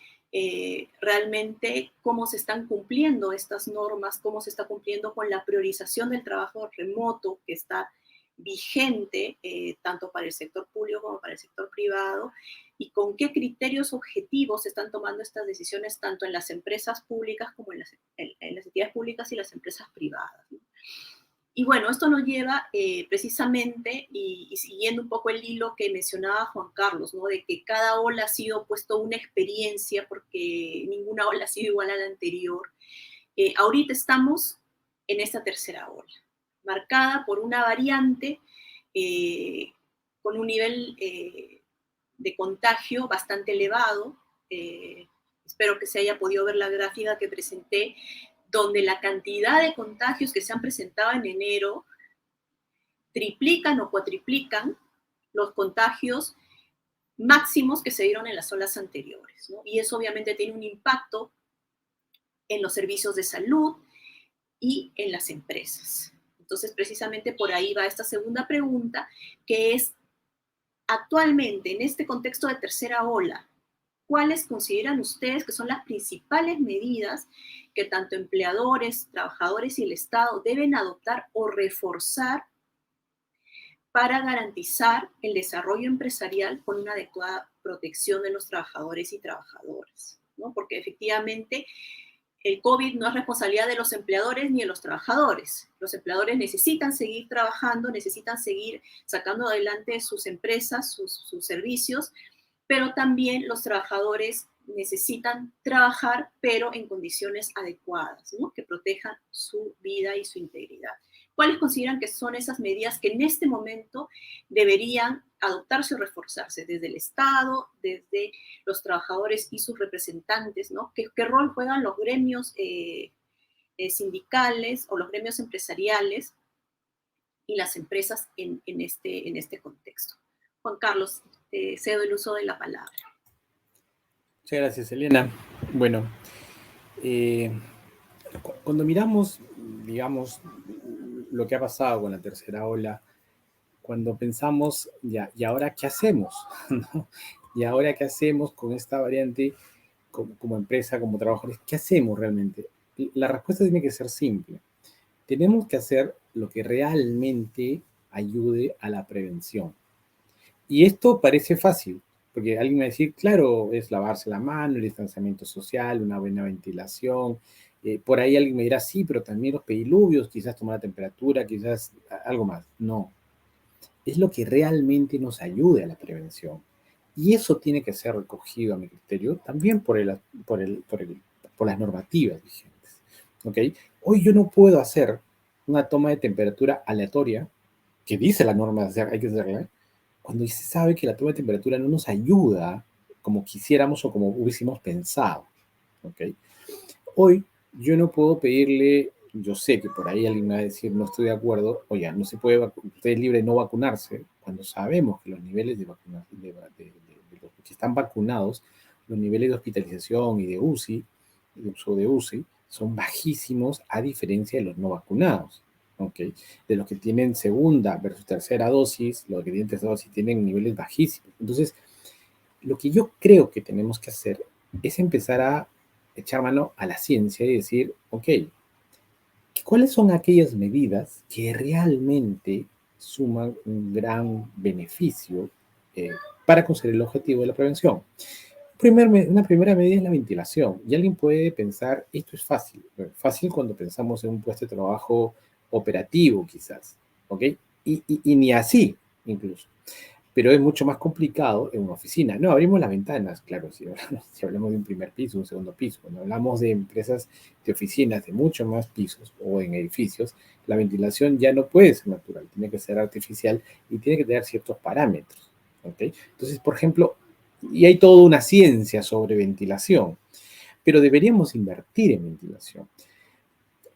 realmente cómo se están cumpliendo estas normas, cómo se está cumpliendo con la priorización del trabajo remoto que está vigente tanto para el sector público como para el sector privado, y con qué criterios objetivos se están tomando estas decisiones tanto en las empresas públicas como en las entidades públicas y las empresas privadas, ¿no? Y bueno, esto nos lleva precisamente, y siguiendo un poco el hilo que mencionaba Juan Carlos, ¿no? De que cada ola ha sido puesto una experiencia, porque ninguna ola ha sido igual a la anterior. Ahorita estamos en esta tercera ola, marcada por una variante con un nivel de contagio bastante elevado, Espero que se haya podido ver la gráfica que presenté, donde la cantidad de contagios que se han presentado en enero triplican o cuatriplican los contagios máximos que se dieron en las olas anteriores, ¿no? Y eso obviamente tiene un impacto en los servicios de salud y en las empresas. Entonces, precisamente por ahí va esta segunda pregunta, que es, actualmente, en este contexto de tercera ola, ¿cuáles consideran ustedes que son las principales medidas que tanto empleadores, trabajadores y el Estado deben adoptar o reforzar para garantizar el desarrollo empresarial con una adecuada protección de los trabajadores y trabajadoras, ¿no? Porque efectivamente el COVID no es responsabilidad de los empleadores ni de los trabajadores. Los empleadores necesitan seguir trabajando, necesitan seguir sacando adelante sus empresas, sus servicios, pero también los trabajadores necesitan trabajar, pero en condiciones adecuadas, ¿no? Que protejan su vida y su integridad. ¿Cuáles consideran que son esas medidas que en este momento deberían adoptarse o reforzarse desde el Estado, desde los trabajadores y sus representantes, ¿no? ¿Qué rol juegan los gremios sindicales o los gremios empresariales y las empresas en este contexto? Juan Carlos, cedo el uso de la palabra. Muchas gracias, Elena. Bueno, cuando miramos, digamos, lo que ha pasado con la tercera ola, cuando pensamos, ya, ¿y ahora qué hacemos? ¿No? ¿Y ahora qué hacemos con esta variante como empresa, como trabajadores? ¿Qué hacemos realmente? La respuesta tiene que ser simple. Tenemos que hacer lo que realmente ayude a la prevención. Y esto parece fácil, porque alguien va a decir, claro, es lavarse la mano, el distanciamiento social, una buena ventilación. Por ahí alguien me dirá, sí, pero también los pediluvios, quizás tomar la temperatura, quizás algo más. No, es lo que realmente nos ayude a la prevención. Y eso tiene que ser recogido, a mi criterio, también por las normativas vigentes. ¿Okay? Hoy yo no puedo hacer una toma de temperatura aleatoria, que dice la norma, hay que hacerla, cuando se sabe que la toma de temperatura no nos ayuda como quisiéramos o como hubiésemos pensado. ¿Okay? Hoy yo no puedo pedirle, yo sé que por ahí alguien me va a decir, no estoy de acuerdo, oye, no se puede, usted es libre de no vacunarse, cuando sabemos que los niveles de vacunación, de los que están vacunados, los niveles de hospitalización y de UCI, de uso de UCI, son bajísimos a diferencia de los no vacunados. ¿Okay? De los que tienen segunda versus tercera dosis, los que tienen tercera dosis tienen niveles bajísimos. Entonces, lo que yo creo que tenemos que hacer es empezar a echar mano a la ciencia y decir, ok, ¿cuáles son aquellas medidas que realmente suman un gran beneficio para conseguir el objetivo de la prevención? Una primera medida es la ventilación. Y alguien puede pensar, esto es fácil. Fácil cuando pensamos en un puesto de trabajo operativo, quizás. ¿Ok? Y ni así, incluso. Pero es mucho más complicado en una oficina. No, abrimos las ventanas, claro, si hablamos de un primer piso, un segundo piso. Cuando hablamos de empresas de oficinas de mucho más pisos o en edificios, la ventilación ya no puede ser natural, tiene que ser artificial y tiene que tener ciertos parámetros. ¿Okay? Entonces, por ejemplo, y hay toda una ciencia sobre ventilación, pero deberíamos invertir en ventilación.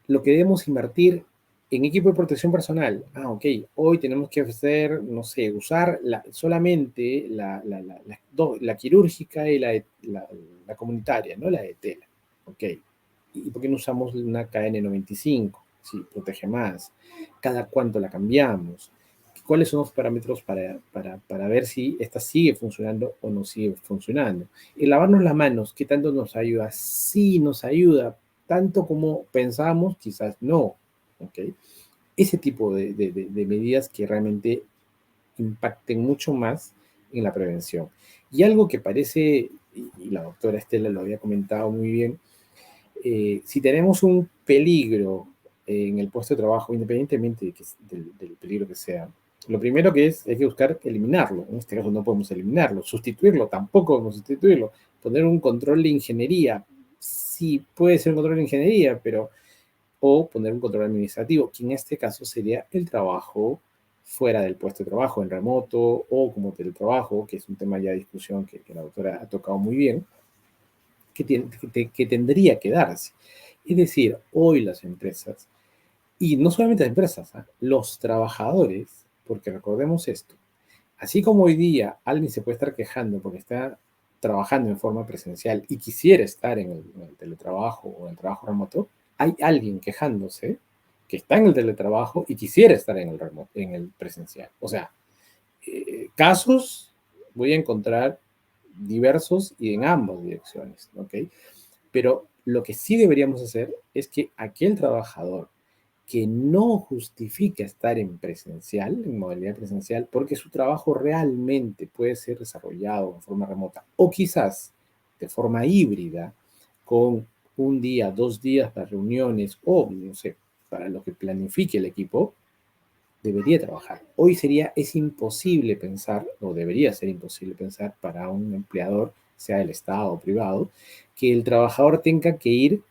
Lo que debemos invertir en equipo de protección personal. Ok, hoy tenemos que hacer, no sé, usar solamente la quirúrgica y la comunitaria, ¿no? La de tela. Ok, ¿y por qué no usamos una KN95? Sí, protege más. ¿Cada cuánto la cambiamos? ¿Cuáles son los parámetros para ver si esta sigue funcionando o no sigue funcionando? Y lavarnos las manos, ¿qué tanto nos ayuda? Sí, nos ayuda, tanto como pensamos, quizás no. ¿Okay? Ese tipo de medidas que realmente impacten mucho más en la prevención. Y algo que parece, y la doctora Estela lo había comentado muy bien, si tenemos un peligro en el puesto de trabajo, independientemente del peligro que sea, lo primero que hay que buscar eliminarlo. En este caso no podemos eliminarlo. Sustituirlo, tampoco podemos sustituirlo. Poner un control de ingeniería, sí puede ser un control de ingeniería, pero o poner un control administrativo, que en este caso sería el trabajo fuera del puesto de trabajo, en remoto o como teletrabajo, que es un tema ya de discusión que la doctora ha tocado muy bien. que tendría que darse. Es decir, hoy las empresas, y no solamente las empresas, los trabajadores, porque recordemos esto, así como hoy día alguien se puede estar quejando porque está trabajando en forma presencial y quisiera estar en el teletrabajo o en el trabajo remoto, hay alguien quejándose que está en el teletrabajo y quisiera estar en en el presencial. O sea, casos voy a encontrar diversos y en ambas direcciones, ¿ok? Pero lo que sí deberíamos hacer es que aquel trabajador que no justifica estar en presencial, en modalidad presencial, porque su trabajo realmente puede ser desarrollado en forma remota o quizás de forma híbrida, con un día, 2 días para reuniones o, no sé, para lo que planifique el equipo, debería trabajar. Hoy es imposible pensar, o debería ser imposible pensar para un empleador, sea el Estado o privado, que el trabajador tenga que ir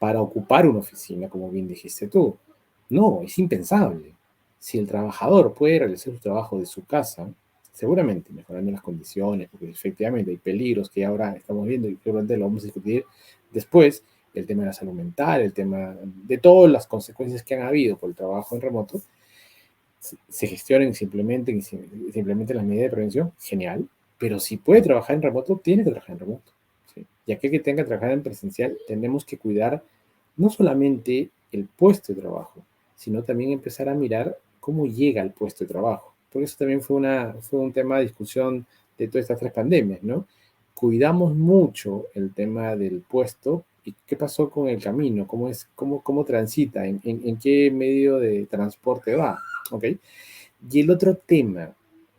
para ocupar una oficina, como bien dijiste tú. No, es impensable. Si el trabajador puede realizar su trabajo de su casa, seguramente mejorando las condiciones, porque efectivamente hay peligros que ahora estamos viendo y seguramente lo vamos a discutir después, el tema de la salud mental, el tema de todas las consecuencias que han habido por el trabajo en remoto, se gestionen simplemente las medidas de prevención, genial, pero si puede trabajar en remoto, tiene que trabajar en remoto. ¿Sí? Y aquel que tenga que trabajar en presencial, tenemos que cuidar no solamente el puesto de trabajo, sino también empezar a mirar cómo llega al puesto de trabajo. Porque eso también fue un tema de discusión de todas estas 3 pandemias, ¿no? Cuidamos mucho el tema del puesto y qué pasó con el camino, cómo transita, en qué medio de transporte va, ¿ok? Y el otro tema,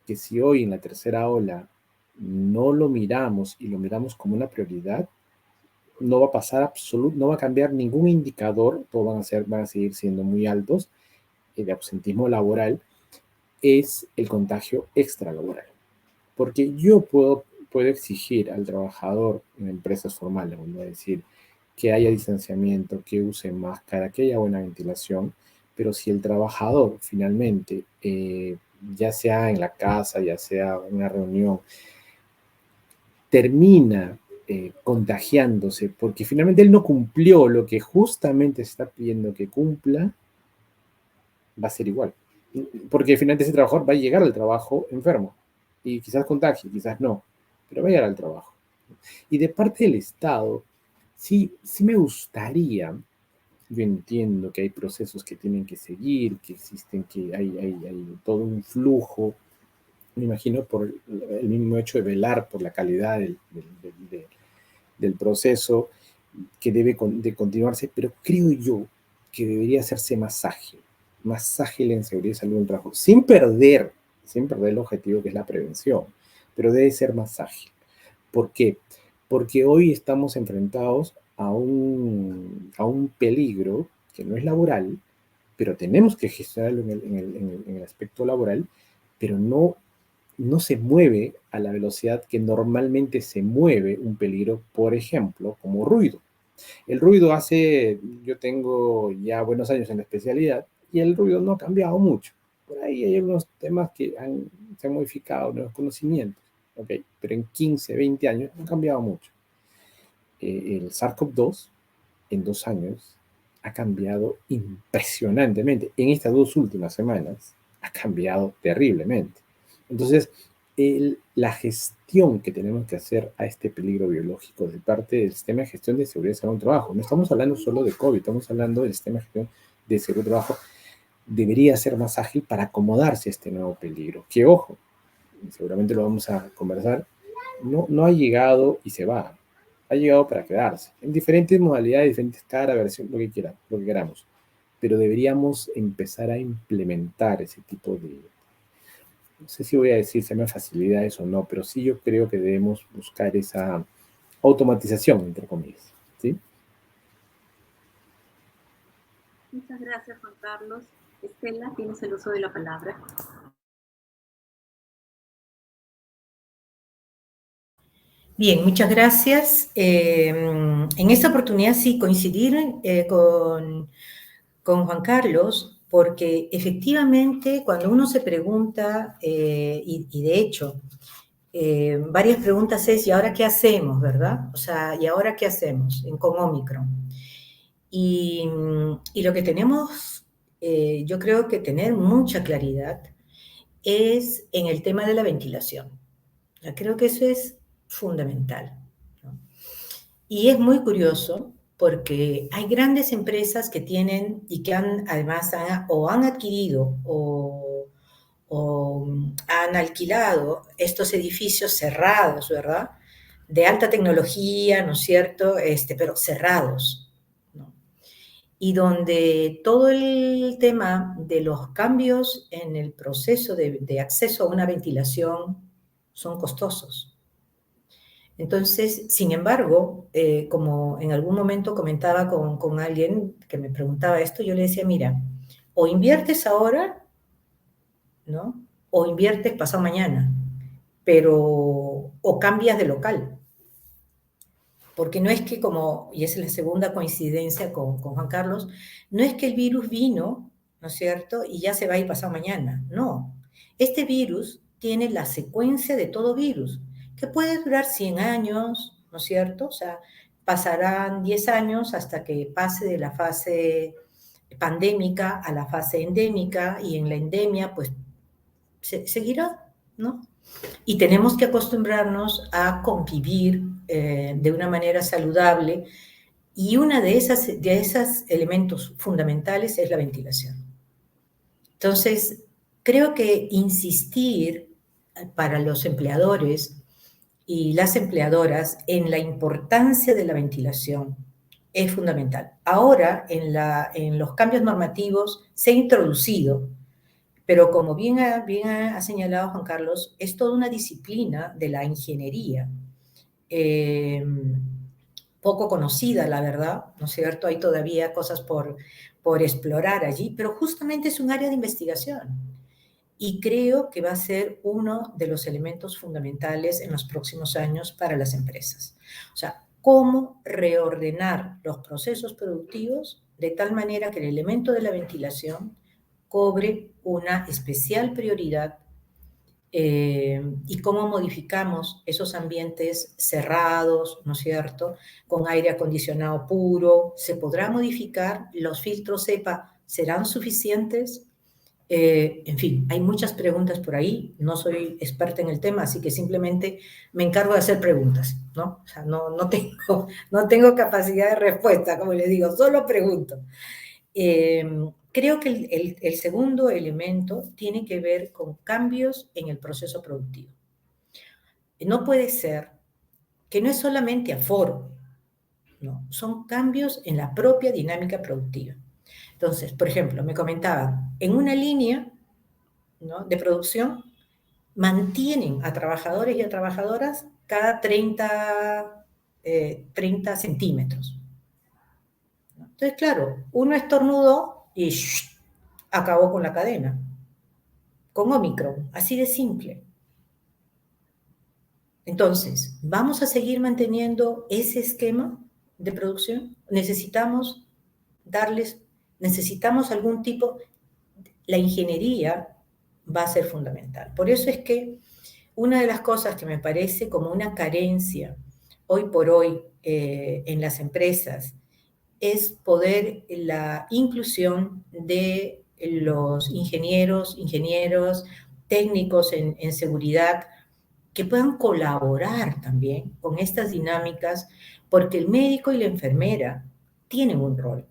que si hoy en la tercera ola no lo miramos y lo miramos como una prioridad, no va a pasar no va a cambiar ningún indicador, todos van a seguir siendo muy altos, de absentismo laboral, es el contagio extralaboral. Porque yo puedo exigir al trabajador en empresas formales, vamos a decir, que haya distanciamiento, que use máscara, que haya buena ventilación, pero si el trabajador finalmente, ya sea en la casa, ya sea en una reunión, termina contagiándose porque finalmente él no cumplió lo que justamente se está pidiendo que cumpla, va a ser igual. Porque finalmente ese trabajador va a llegar al trabajo enfermo y quizás contagie, quizás no, pero va a llegar al trabajo. Y de parte del Estado, sí me gustaría, yo entiendo que hay procesos que tienen que seguir, que existen, que hay todo un flujo, me imagino por el mismo hecho de velar por la calidad del proceso que debe de continuarse, pero creo yo que debería hacerse más ágil en seguridad y salud en el trabajo, sin perder el objetivo que es la prevención, pero debe ser más ágil. ¿Por qué? Porque hoy estamos enfrentados a un peligro que no es laboral, pero tenemos que gestionarlo en el aspecto laboral, pero no se mueve a la velocidad que normalmente se mueve un peligro, por ejemplo, como ruido. El ruido yo tengo ya buenos años en la especialidad y el ruido no ha cambiado mucho. Por ahí hay algunos temas que se han modificado, nuevos conocimientos, ¿ok? Pero en 15, 20 años no ha cambiado mucho. El SARS-CoV-2 en 2 años ha cambiado impresionantemente. En estas 2 últimas semanas ha cambiado terriblemente. Entonces, la gestión que tenemos que hacer a este peligro biológico de parte del sistema de gestión de seguridad y salud en trabajo, no estamos hablando solo de COVID, estamos hablando del sistema de gestión de seguridad de trabajo, debería ser más ágil para acomodarse a este nuevo peligro. Que ojo, seguramente lo vamos a conversar, no ha llegado y se va. Ha llegado para quedarse, en diferentes modalidades, diferentes caras, versión, lo que queramos. Pero deberíamos empezar a implementar ese tipo de, no sé si voy a decir se me facilidades o no, pero sí yo creo que debemos buscar esa automatización, entre comillas. ¿Sí? Muchas gracias, Juan Carlos. Estela, tienes el uso de la palabra. Bien, muchas gracias. En esta oportunidad sí coincidir con Juan Carlos, porque efectivamente cuando uno se pregunta, y de hecho, varias preguntas es, ¿y ahora qué hacemos, verdad? O sea, ¿y ahora qué hacemos con Omicron? Y lo que tenemos, yo creo que tener mucha claridad es en el tema de la ventilación. Yo creo que eso es fundamental, ¿no? Y es muy curioso porque hay grandes empresas que tienen y que además han adquirido o han alquilado estos edificios cerrados, ¿verdad? De alta tecnología, ¿no es cierto? Pero cerrados, ¿no? Y donde todo el tema de los cambios en el proceso de acceso a una ventilación son costosos. Entonces, sin embargo, como en algún momento comentaba con alguien que me preguntaba esto, yo le decía, mira, o inviertes ahora, ¿no? O inviertes pasado mañana, pero o cambias de local. Porque no es que como, y esa es la segunda coincidencia con Juan Carlos, no es que el virus vino, ¿no es cierto? Y ya se va a ir pasado mañana. No. Este virus tiene la secuencia de todo virus, que puede durar 100 años, ¿no es cierto? O sea, pasarán 10 años hasta que pase de la fase pandémica a la fase endémica, y en la endemia, pues, seguirá, ¿no? Y tenemos que acostumbrarnos a convivir de una manera saludable, y una de esos elementos fundamentales es la ventilación. Entonces, creo que insistir para los empleadores y las empleadoras en la importancia de la ventilación es fundamental. Ahora, en los cambios normativos se ha introducido, pero como bien ha señalado Juan Carlos, es toda una disciplina de la ingeniería, poco conocida, la verdad, ¿no es cierto? Hay todavía cosas por explorar allí, pero justamente es un área de investigación. Y creo que va a ser uno de los elementos fundamentales en los próximos años para las empresas. O sea, cómo reordenar los procesos productivos de tal manera que el elemento de la ventilación cobre una especial prioridad, y cómo modificamos esos ambientes cerrados, ¿no es cierto?, con aire acondicionado puro. ¿Se podrá modificar? ¿Los filtros EPA serán suficientes? En fin, hay muchas preguntas por ahí. No soy experta en el tema, así que simplemente me encargo de hacer preguntas, ¿no? O sea, no tengo capacidad de respuesta, como les digo, solo pregunto. Creo que el segundo elemento tiene que ver con cambios en el proceso productivo. No puede ser que no es solamente aforo, ¿no? Son cambios en la propia dinámica productiva. Entonces, por ejemplo, me comentaban, en una línea, ¿no?, de producción, mantienen a trabajadores y a trabajadoras cada 30 centímetros. Entonces, claro, uno estornudó y acabó con la cadena, con Omicron, así de simple. Entonces, ¿vamos a seguir manteniendo ese esquema de producción? Necesitamos algún tipo, la ingeniería va a ser fundamental. Por eso es que una de las cosas que me parece como una carencia hoy por hoy en las empresas es poder la inclusión de los ingenieros, técnicos en seguridad, que puedan colaborar también con estas dinámicas, porque el médico y la enfermera tienen un rol,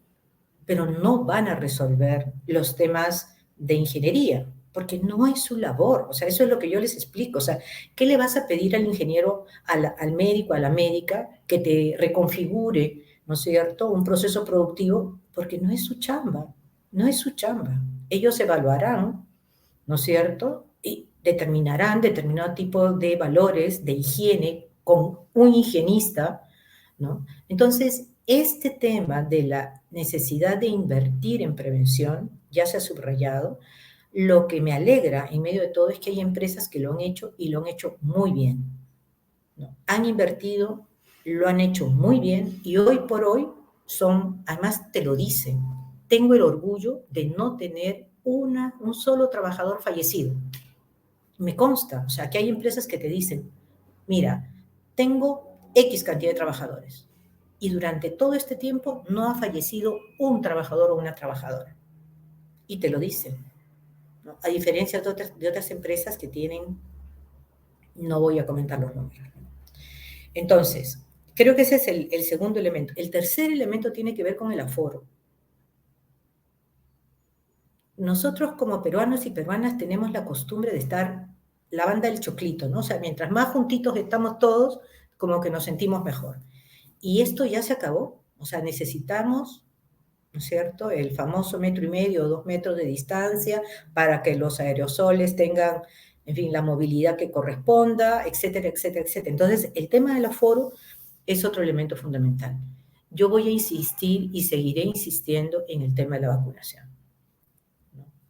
pero no van a resolver los temas de ingeniería, porque no es su labor. O sea, eso es lo que yo les explico. O sea, ¿qué le vas a pedir al ingeniero, al médico, a la médica, que te reconfigure, ¿no es cierto?, un proceso productivo? Porque no es su chamba, no es su chamba. Ellos evaluarán, ¿no es cierto?, y determinarán determinado tipo de valores de higiene con un higienista, ¿no? Entonces, este tema de la necesidad de invertir en prevención ya se ha subrayado. Lo que me alegra en medio de todo es que hay empresas que lo han hecho y lo han hecho muy bien, ¿no? Han invertido, lo han hecho muy bien, y hoy por hoy además te lo dicen, tengo el orgullo de no tener un solo trabajador fallecido. Me consta, o sea, que hay empresas que te dicen, mira, tengo X cantidad de trabajadores y durante todo este tiempo no ha fallecido un trabajador o una trabajadora. Y te lo dicen, ¿no? A diferencia de otras empresas que tienen, no voy a comentar los números. Entonces, creo que ese es el segundo elemento. El tercer elemento tiene que ver con el aforo. Nosotros como peruanos y peruanas tenemos la costumbre de estar la banda del choclito, ¿no? O sea, mientras más juntitos estamos todos, como que nos sentimos mejor. Y esto ya se acabó. O sea, necesitamos, ¿no es cierto?, el famoso 1,5 o 2 metros de distancia para que los aerosoles tengan, en fin, la movilidad que corresponda, etcétera, etcétera, etcétera. Entonces, el tema del aforo es otro elemento fundamental. Yo voy a insistir y seguiré insistiendo en el tema de la vacunación.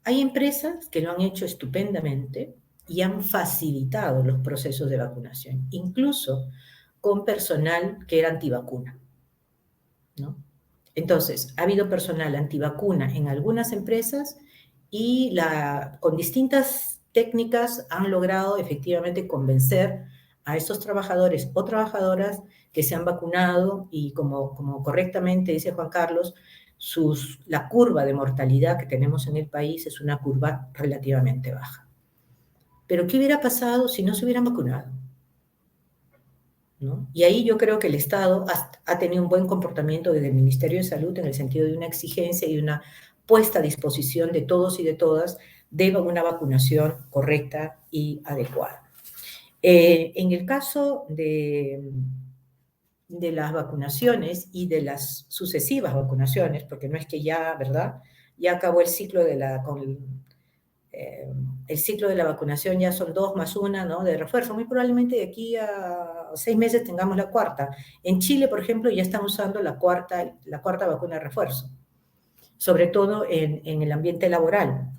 Hay empresas que lo han hecho estupendamente y han facilitado los procesos de vacunación, incluso con personal que era antivacuna, ¿no? Entonces, ha habido personal antivacuna en algunas empresas y con distintas técnicas han logrado efectivamente convencer a esos trabajadores o trabajadoras que se han vacunado y como correctamente dice Juan Carlos, la curva de mortalidad que tenemos en el país es una curva relativamente baja. Pero ¿qué hubiera pasado si no se hubieran vacunado? ¿No? Y ahí yo creo que el Estado ha tenido un buen comportamiento desde el Ministerio de Salud en el sentido de una exigencia y una puesta a disposición de todos y de todas de una vacunación correcta y adecuada. En el caso de las vacunaciones y de las sucesivas vacunaciones, porque no es que ya, ¿verdad?, ya acabó el ciclo el ciclo de la vacunación, ya son 2 más 1, ¿no?, de refuerzo. Muy probablemente de aquí a 6 meses tengamos la cuarta. En Chile, por ejemplo, ya están usando la cuarta vacuna de refuerzo, sobre todo en el ambiente laboral.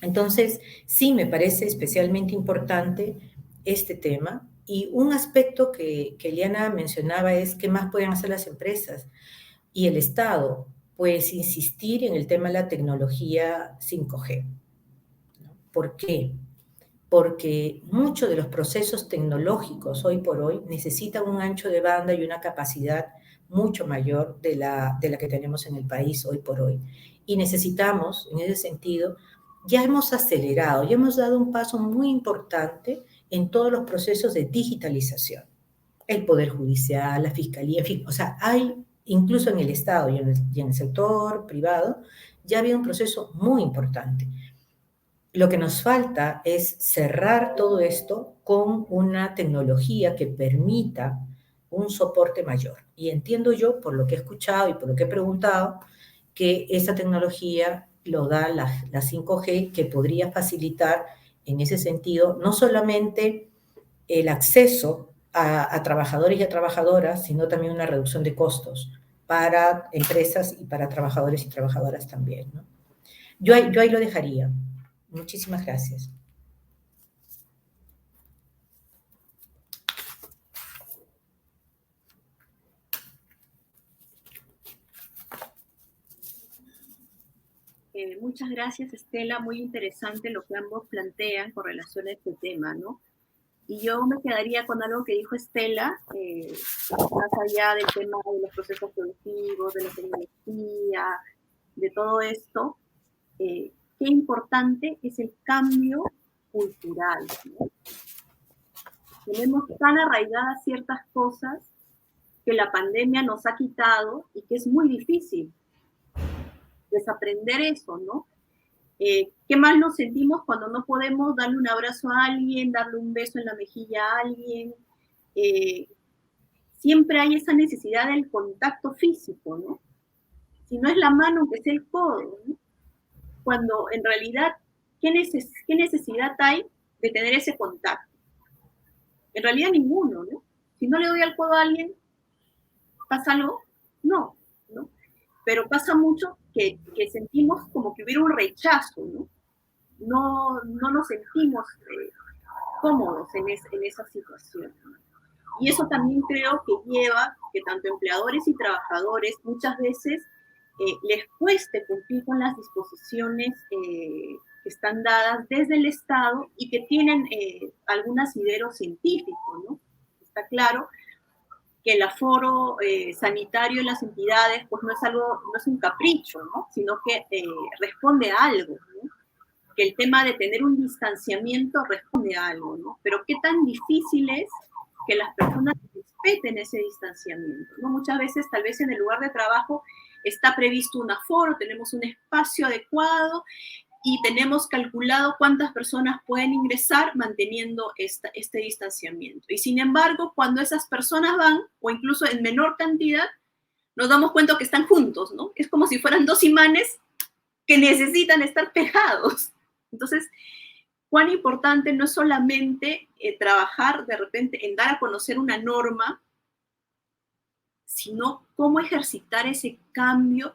Entonces, sí me parece especialmente importante este tema. Y un aspecto que Eliana mencionaba es qué más pueden hacer las empresas y el Estado, pues insistir en el tema de la tecnología 5G. ¿Por qué? Porque muchos de los procesos tecnológicos hoy por hoy necesitan un ancho de banda y una capacidad mucho mayor de la que tenemos en el país hoy por hoy. Y necesitamos, en ese sentido, ya hemos acelerado, ya hemos dado un paso muy importante en todos los procesos de digitalización. El Poder Judicial, la Fiscalía, en fin, o sea, hay, incluso en el Estado y en el sector privado, ya había un proceso muy importante. Lo que nos falta es cerrar todo esto con una tecnología que permita un soporte mayor. Y entiendo yo, por lo que he escuchado y por lo que he preguntado, que esa tecnología lo da la 5G, que podría facilitar en ese sentido no solamente el acceso a trabajadores y a trabajadoras, sino también una reducción de costos para empresas y para trabajadores y trabajadoras también, ¿no? Yo ahí lo dejaría. Muchísimas gracias. Muchas gracias, Estela. Muy interesante lo que ambos plantean con relación a este tema, ¿no? Y yo me quedaría con algo que dijo Estela, más allá del tema de los procesos productivos, de la tecnología, de todo esto, qué importante es el cambio cultural, ¿no? Tenemos tan arraigadas ciertas cosas que la pandemia nos ha quitado y que es muy difícil desaprender eso, ¿no? ¿Qué mal nos sentimos cuando no podemos darle un abrazo a alguien, darle un beso en la mejilla a alguien? Siempre hay esa necesidad del contacto físico, ¿no? Si no es la mano, que sea el codo, ¿no? Cuando en realidad, ¿qué necesidad hay de tener ese contacto? En realidad ninguno, ¿no? Si no le doy al codo a alguien, ¿pasa algo? No, ¿no? Pero pasa mucho que sentimos como que hubiera un rechazo, ¿no? No nos sentimos cómodos en esa situación. Y eso también creo que lleva que tanto empleadores y trabajadores muchas veces les cueste cumplir con las disposiciones que están dadas desde el Estado y que tienen algún asidero científico, ¿no? Está claro que el aforo sanitario en las entidades pues no es algo, no es un capricho, ¿no? Sino que responde a algo, ¿no? Que el tema de tener un distanciamiento responde a algo, ¿no? Pero qué tan difícil es que las personas respeten ese distanciamiento, ¿no? Muchas veces, tal vez en el lugar de trabajo está previsto un aforo, tenemos un espacio adecuado y tenemos calculado cuántas personas pueden ingresar manteniendo este distanciamiento. Y sin embargo, cuando esas personas van, o incluso en menor cantidad, nos damos cuenta que están juntos, ¿no? Es como si fueran dos imanes que necesitan estar pegados. Entonces, cuán importante no es solamente trabajar de repente en dar a conocer una norma, sino cómo ejercitar ese cambio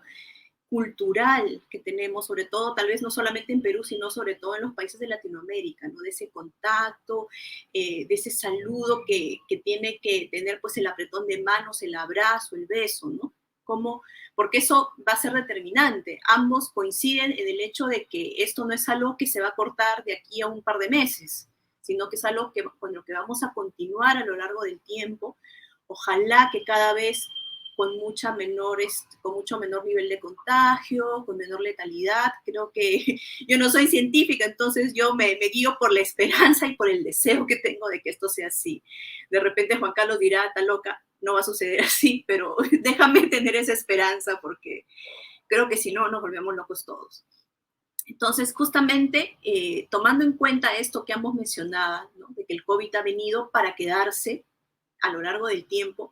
cultural que tenemos, sobre todo, tal vez no solamente en Perú, sino sobre todo en los países de Latinoamérica, ¿no? De ese contacto, de ese saludo que tiene que tener pues el apretón de manos, el abrazo, el beso, ¿no? Como, porque eso va a ser determinante. Ambos coinciden en el hecho de que esto no es algo que se va a cortar de aquí a un par de meses, sino que es algo que, con lo que vamos a continuar a lo largo del tiempo. Ojalá que cada vez con mucho menor nivel de contagio, con menor letalidad. Creo que yo no soy científica, entonces yo me guío por la esperanza y por el deseo que tengo de que esto sea así. De repente Juan Carlos dirá, está loca, no va a suceder así, pero déjame tener esa esperanza porque creo que si no nos volvemos locos todos. Entonces, justamente tomando en cuenta esto que ambos mencionaban, ¿no? De que el COVID ha venido para quedarse a lo largo del tiempo,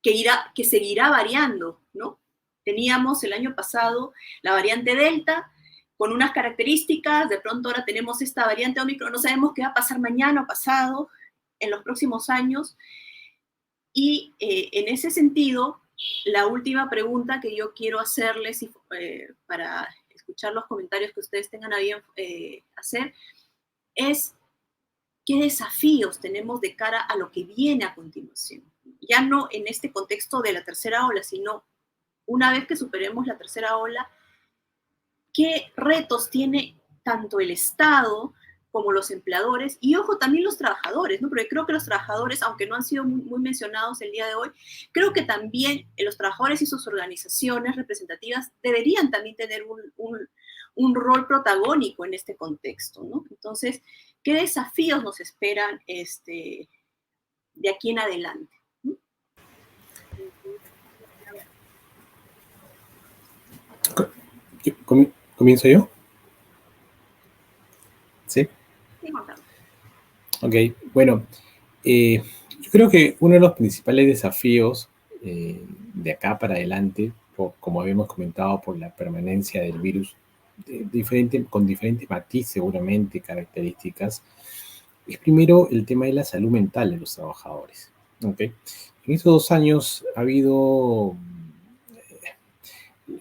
que seguirá variando, ¿no? Teníamos el año pasado la variante Delta con unas características, de pronto ahora tenemos esta variante Omicron, no sabemos qué va a pasar mañana o pasado, en los próximos años, y en ese sentido, la última pregunta que yo quiero hacerles para escuchar los comentarios que ustedes tengan a bien hacer, es qué desafíos tenemos de cara a lo que viene a continuación. Ya no en este contexto de la tercera ola, sino una vez que superemos la tercera ola, qué retos tiene tanto el Estado como los empleadores y, ojo, también los trabajadores, ¿no? Porque creo que los trabajadores, aunque no han sido muy mencionados el día de hoy, creo que también los trabajadores y sus organizaciones representativas deberían también tener un rol protagónico en este contexto, ¿no? Entonces, ¿qué desafíos nos esperan de aquí en adelante? ¿Comienzo yo? ¿Sí? Sí, Juan Carlos. Ok, bueno, yo creo que uno de los principales desafíos de acá para adelante, como habíamos comentado, por la permanencia del virus, con diferentes matices seguramente, características, es primero el tema de la salud mental de los trabajadores. ¿Okay? En estos 2 años ha habido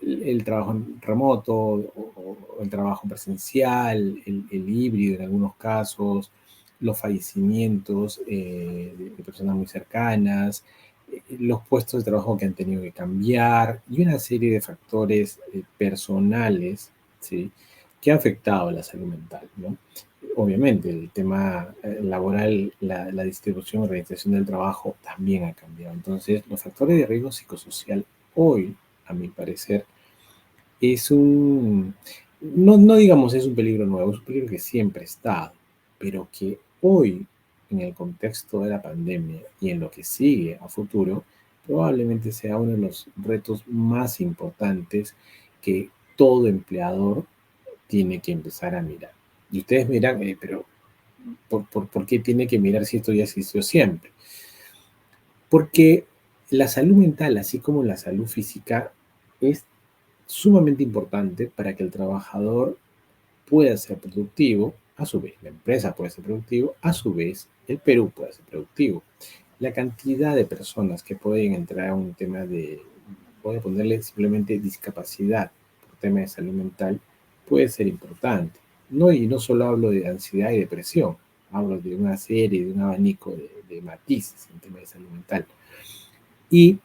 el trabajo remoto o el trabajo presencial, el híbrido en algunos casos, los fallecimientos de personas muy cercanas, los puestos de trabajo que han tenido que cambiar y una serie de factores personales, ¿sí?, que han afectado a la salud mental, ¿no? Obviamente, el tema laboral, la distribución y organización del trabajo también ha cambiado. Entonces, los factores de riesgo psicosocial hoy, a mi parecer, es no digamos es un peligro nuevo, es un peligro que siempre ha estado, pero que hoy, en el contexto de la pandemia y en lo que sigue a futuro, probablemente sea uno de los retos más importantes que todo empleador tiene que empezar a mirar. Y ustedes miran, pero ¿por qué tiene que mirar si esto ya existió siempre? Porque la salud mental, así como la salud física, es sumamente importante para que el trabajador pueda ser productivo, a su vez la empresa puede ser productiva, a su vez el Perú puede ser productivo. La cantidad de personas que pueden entrar a un tema voy a ponerle simplemente discapacidad por tema de salud mental, puede ser importante. Y no solo hablo de ansiedad y depresión, hablo de una serie, de un abanico de matices en tema de salud mental. Y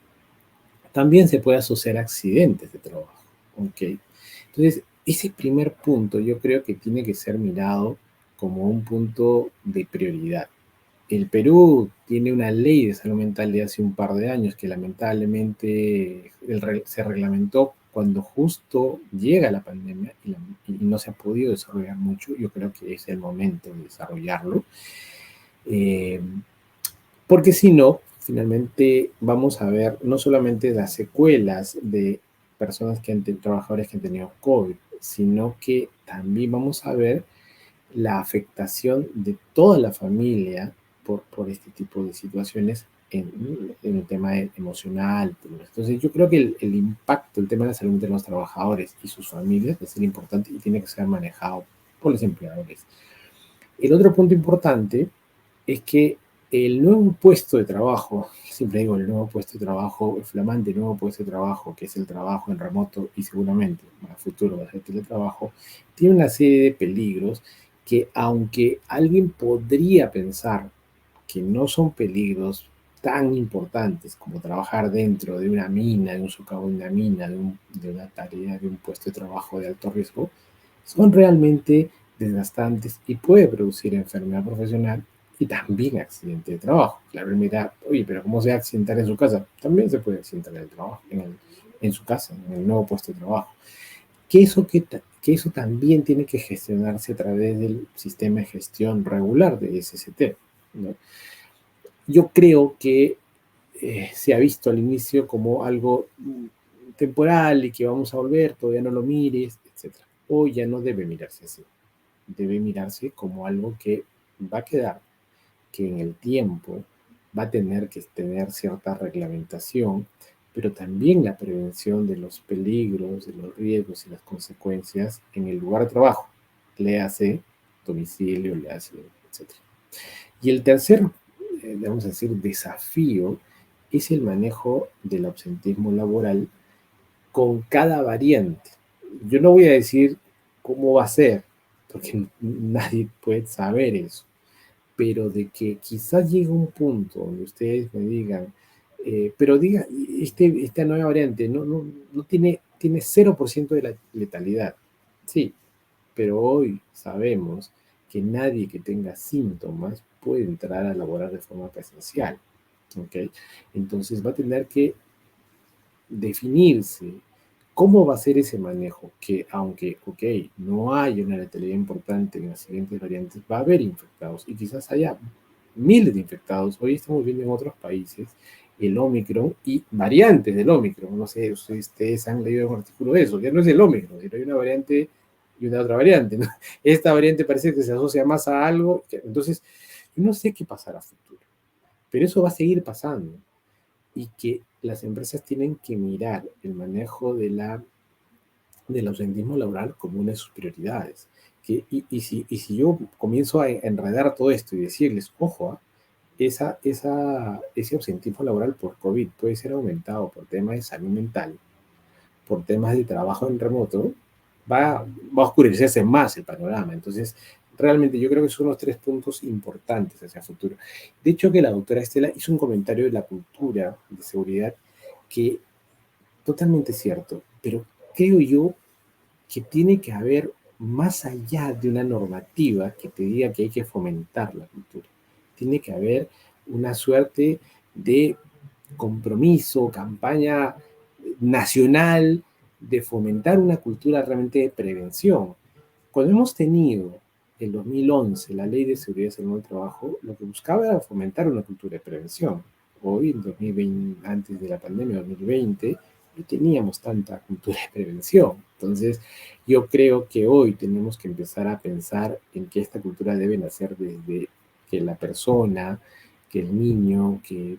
también se puede asociar accidentes de trabajo. Ok. Entonces, ese primer punto yo creo que tiene que ser mirado como un punto de prioridad. El Perú tiene una ley de salud mental de hace un par de años que lamentablemente se reglamentó cuando justo llega la pandemia y no se ha podido desarrollar mucho. Yo creo que es el momento de desarrollarlo. Eh, Porque si no, finalmente vamos a ver no solamente las secuelas de personas trabajadores que han tenido COVID, sino que también vamos a ver la afectación de toda la familia por este tipo de situaciones en el tema emocional. Entonces yo creo que el impacto, el tema de la salud de los trabajadores y sus familias va a ser importante y tiene que ser manejado por los empleadores. El otro punto importante es que el nuevo puesto de trabajo, siempre digo el nuevo puesto de trabajo, el flamante nuevo puesto de trabajo, que es el trabajo en remoto y seguramente a futuro va a ser teletrabajo, tiene una serie de peligros que aunque alguien podría pensar que no son peligros tan importantes como trabajar dentro de una mina, de un socavón de una mina, de una tarea, de un puesto de trabajo de alto riesgo, son realmente desgastantes y puede producir enfermedad profesional y también accidente de trabajo. Claro, mira, oye, pero ¿cómo se va a accidentar en su casa? También se puede accidentar en el trabajo, en su casa, en el nuevo puesto de trabajo. Que eso también tiene que gestionarse a través del sistema de gestión regular de SST, ¿no? Yo creo que se ha visto al inicio como algo temporal y que vamos a volver, todavía no lo mires, etc. Hoy ya no debe mirarse así. Debe mirarse como algo que va a quedar, que en el tiempo va a tener que tener cierta reglamentación, pero también la prevención de los peligros, de los riesgos y las consecuencias en el lugar de trabajo, le hace domicilio, le hace, etc. Y el tercer, vamos a decir, desafío es el manejo del absentismo laboral con cada variante. Yo no voy a decir cómo va a ser, porque nadie puede saber eso, pero de que quizás llegue un punto donde ustedes me digan, pero diga, esta nueva variante no tiene 0% de la letalidad. Sí, pero hoy sabemos que nadie que tenga síntomas puede entrar a laborar de forma presencial. ¿Ok? Entonces va a tener que definirse cómo va a ser ese manejo, que aunque, ok, no hay una letalidad importante en las siguientes variantes, va a haber infectados y quizás haya miles de infectados. Hoy estamos viendo en otros países el Omicron y variantes del Omicron. No sé si ustedes han leído un artículo de eso, ya no es el Omicron, sino hay una variante y una otra variante, ¿no? Esta variante parece que se asocia más a algo, entonces yo no sé qué pasará a futuro, pero eso va a seguir pasando y que las empresas tienen que mirar el manejo del ausentismo laboral como una de sus prioridades. Si yo comienzo a enredar todo esto y decirles, ojo, ese ausentismo laboral por COVID puede ser aumentado por temas de salud mental, por temas de trabajo en remoto, va a oscurecerse más el panorama. Entonces, realmente yo creo que son los tres puntos importantes hacia el futuro. De hecho, que la doctora Estela hizo un comentario de la cultura de seguridad que totalmente cierto, pero creo yo que tiene que haber más allá de una normativa que te diga que hay que fomentar la cultura. Tiene que haber una suerte de compromiso, campaña nacional de fomentar una cultura realmente de prevención. Cuando hemos tenido en 2011 la Ley de Seguridad y Salud del Trabajo, lo que buscaba era fomentar una cultura de prevención. Hoy, en 2020, antes de la pandemia, 2020, no teníamos tanta cultura de prevención. Entonces, yo creo que hoy tenemos que empezar a pensar en que esta cultura debe nacer desde que la persona, que el niño, que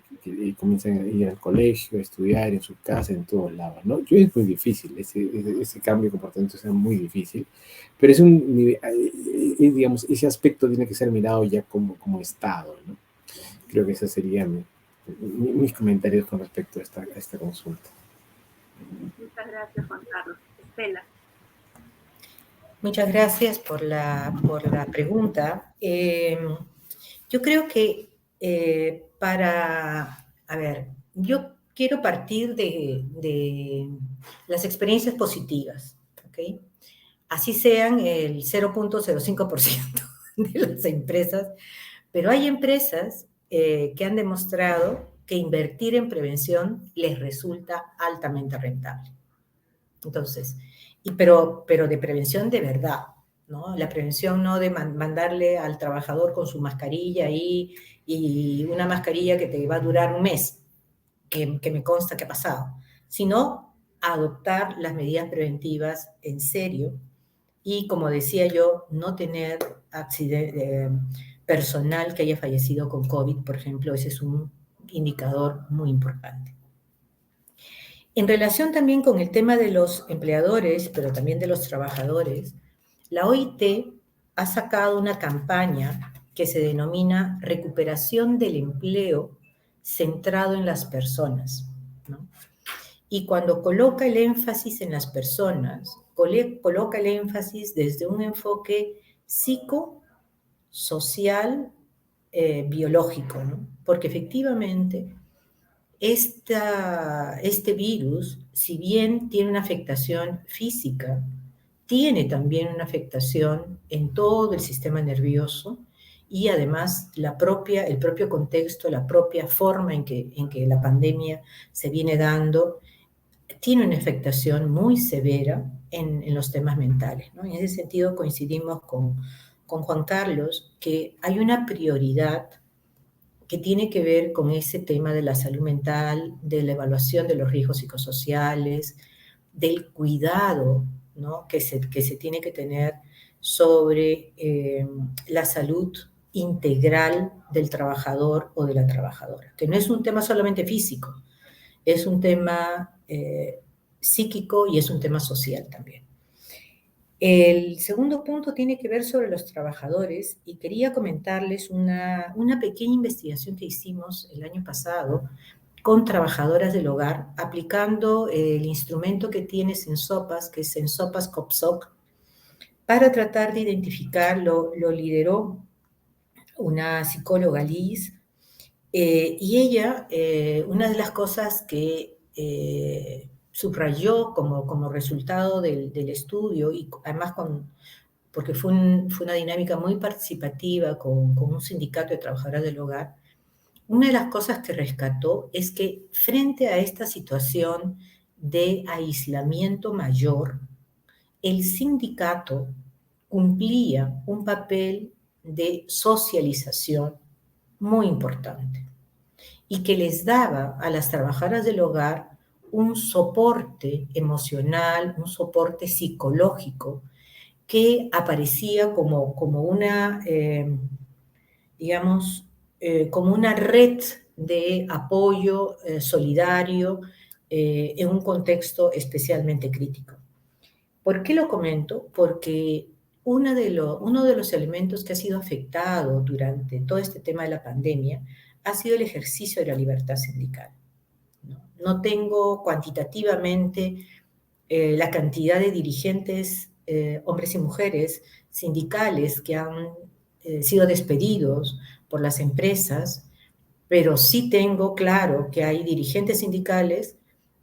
comienzan a ir al colegio, a estudiar en su casa, en todos lados, ¿no? Yo es muy difícil, ese cambio de comportamiento es muy difícil, pero es un nivel, digamos, ese aspecto tiene que ser mirado ya como Estado, ¿no? Creo que esos serían mis comentarios con respecto a esta consulta. Muchas gracias, Juan Carlos. Estela. Muchas gracias por la pregunta. Yo creo que yo quiero partir de las experiencias positivas, ¿ok? Así sean el 0.05% de las empresas, pero hay empresas que han demostrado que invertir en prevención les resulta altamente rentable. Entonces, pero de prevención de verdad, ¿no? La prevención no de mandarle al trabajador con su mascarilla ahí y una mascarilla que te va a durar un mes, que me consta que ha pasado, sino adoptar las medidas preventivas en serio y, como decía yo, no tener personal que haya fallecido con COVID, por ejemplo. Ese es un indicador muy importante. En relación también con el tema de los empleadores, pero también de los trabajadores, la OIT ha sacado una campaña que se denomina Recuperación del Empleo centrado en las personas, ¿no? Y cuando coloca el énfasis en las personas, coloca el énfasis desde un enfoque psicosocial, biológico, ¿no? Porque efectivamente este virus, si bien tiene una afectación física, tiene también una afectación en todo el sistema nervioso y además el propio contexto, la propia forma en que la pandemia se viene dando, tiene una afectación muy severa en los temas mentales, ¿no? En ese sentido coincidimos con Juan Carlos, que hay una prioridad que tiene que ver con ese tema de la salud mental, de la evaluación de los riesgos psicosociales, del cuidado, ¿no?, que se tiene que tener sobre la salud integral del trabajador o de la trabajadora, que no es un tema solamente físico, es un tema psíquico y es un tema social también. El segundo punto tiene que ver sobre los trabajadores y quería comentarles una pequeña investigación que hicimos el año pasado con trabajadoras del hogar, aplicando el instrumento que tiene Sensopas, que es Sensopas COPSOC, para tratar de identificar, lo lideró una psicóloga, Liz, y ella, una de las cosas que subrayó como resultado del estudio, y además porque fue una dinámica muy participativa con un sindicato de trabajadoras del hogar, una de las cosas que rescató es que frente a esta situación de aislamiento mayor, el sindicato cumplía un papel de socialización muy importante y que les daba a las trabajadoras del hogar un soporte emocional, un soporte psicológico que aparecía como una, digamos, como una red de apoyo solidario en un contexto especialmente crítico. ¿Por qué lo comento? Porque uno de los elementos que ha sido afectado durante todo este tema de la pandemia ha sido el ejercicio de la libertad sindical. No tengo cuantitativamente la cantidad de dirigentes, hombres y mujeres, sindicales que han sido despedidos por las empresas, pero sí tengo claro que hay dirigentes sindicales,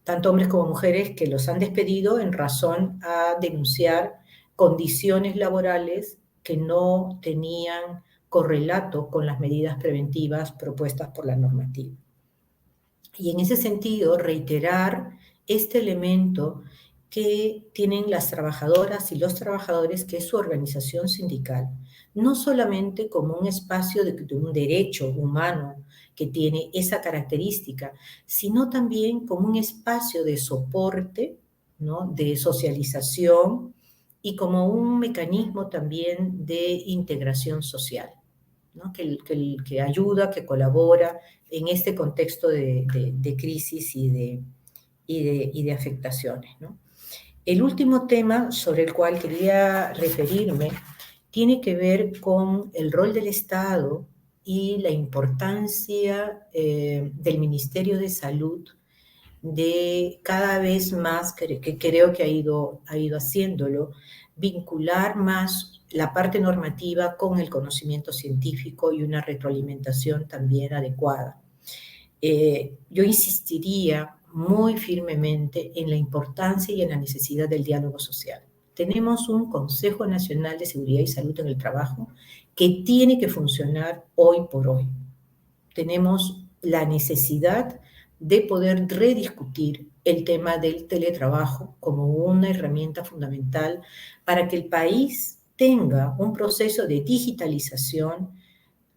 tanto hombres como mujeres, que los han despedido en razón a denunciar condiciones laborales que no tenían correlato con las medidas preventivas propuestas por la normativa. Y en ese sentido, reiterar este elemento que tienen las trabajadoras y los trabajadores, que es su organización sindical, no solamente como un espacio de un derecho humano que tiene esa característica, sino también como un espacio de soporte, ¿no?, de socialización y como un mecanismo también de integración social, ¿no?, que ayuda, que colabora en este contexto de crisis y de afectaciones, ¿no? El último tema sobre el cual quería referirme tiene que ver con el rol del Estado y la importancia del Ministerio de Salud de cada vez más, que creo que ha ido haciéndolo, vincular más la parte normativa con el conocimiento científico y una retroalimentación también adecuada. yo insistiría muy firmemente en la importancia y en la necesidad del diálogo social. Tenemos un Consejo Nacional de Seguridad y Salud en el Trabajo que tiene que funcionar hoy por hoy. Tenemos la necesidad de poder rediscutir el tema del teletrabajo como una herramienta fundamental para que el país tenga un proceso de digitalización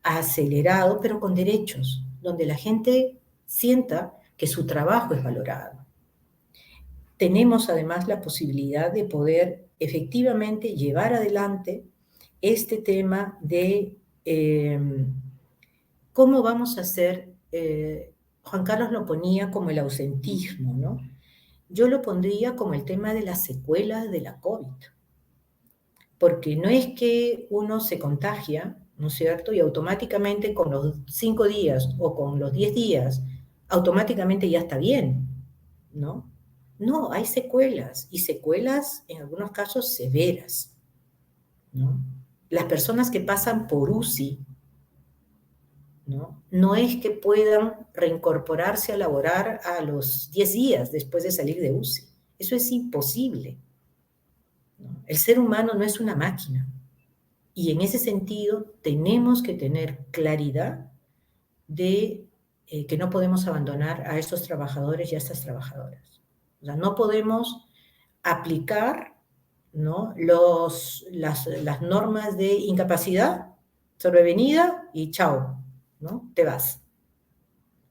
acelerado, pero con derechos, donde la gente sienta que su trabajo es valorado. Tenemos además la posibilidad de poder efectivamente llevar adelante este tema de cómo vamos a hacer, Juan Carlos lo ponía como el ausentismo, ¿no? Yo lo pondría como el tema de las secuelas de la COVID, porque no es que uno se contagia, ¿no es cierto? Y automáticamente con los 5 días o con los 10 días, automáticamente ya está bien, ¿no? No, hay secuelas, y secuelas en algunos casos severas, ¿no? Las personas que pasan por UCI, ¿no? No es que puedan reincorporarse a laborar a los 10 días después de salir de UCI. Eso es imposible, ¿no? El ser humano no es una máquina. Y en ese sentido tenemos que tener claridad de que no podemos abandonar a estos trabajadores y a estas trabajadoras. O sea, no podemos aplicar, ¿no?, las normas de incapacidad sobrevenida y chao, ¿no? Te vas.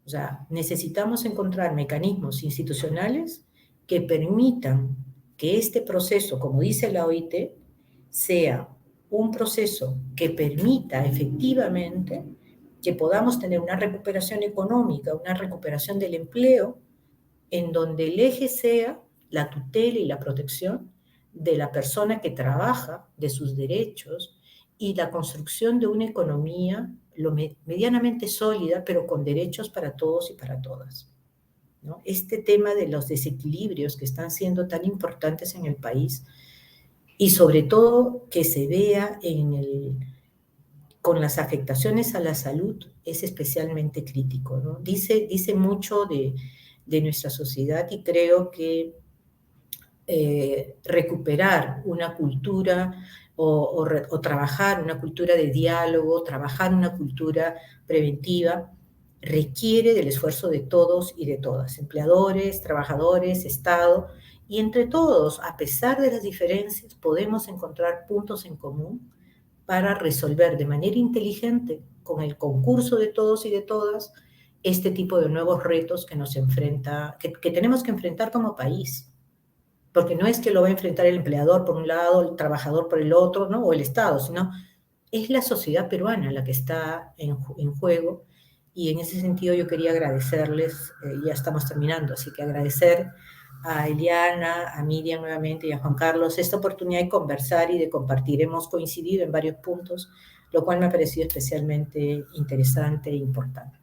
O sea, necesitamos encontrar mecanismos institucionales que permitan que este proceso, como dice la OIT, sea un proceso que permita efectivamente que podamos tener una recuperación económica, una recuperación del empleo, en donde el eje sea la tutela y la protección de la persona que trabaja, de sus derechos, y la construcción de una economía medianamente sólida, pero con derechos para todos y para todas, ¿no? Este tema de los desequilibrios que están siendo tan importantes en el país, y sobre todo que se vea con las afectaciones a la salud, es especialmente crítico, ¿no? Dice mucho de nuestra sociedad, y creo que recuperar una cultura o trabajar una cultura de diálogo, trabajar una cultura preventiva, requiere del esfuerzo de todos y de todas, empleadores, trabajadores, Estado, y entre todos, a pesar de las diferencias, podemos encontrar puntos en común para resolver de manera inteligente, con el concurso de todos y de todas, este tipo de nuevos retos que nos enfrenta, que tenemos que enfrentar como país. Porque no es que lo va a enfrentar el empleador por un lado, el trabajador por el otro, ¿no?, o el Estado, sino es la sociedad peruana la que está en juego, y en ese sentido yo quería agradecerles, ya estamos terminando, así que agradecer a Eliana, a Miriam nuevamente y a Juan Carlos esta oportunidad de conversar y de compartir. Hemos coincidido en varios puntos, lo cual me ha parecido especialmente interesante e importante.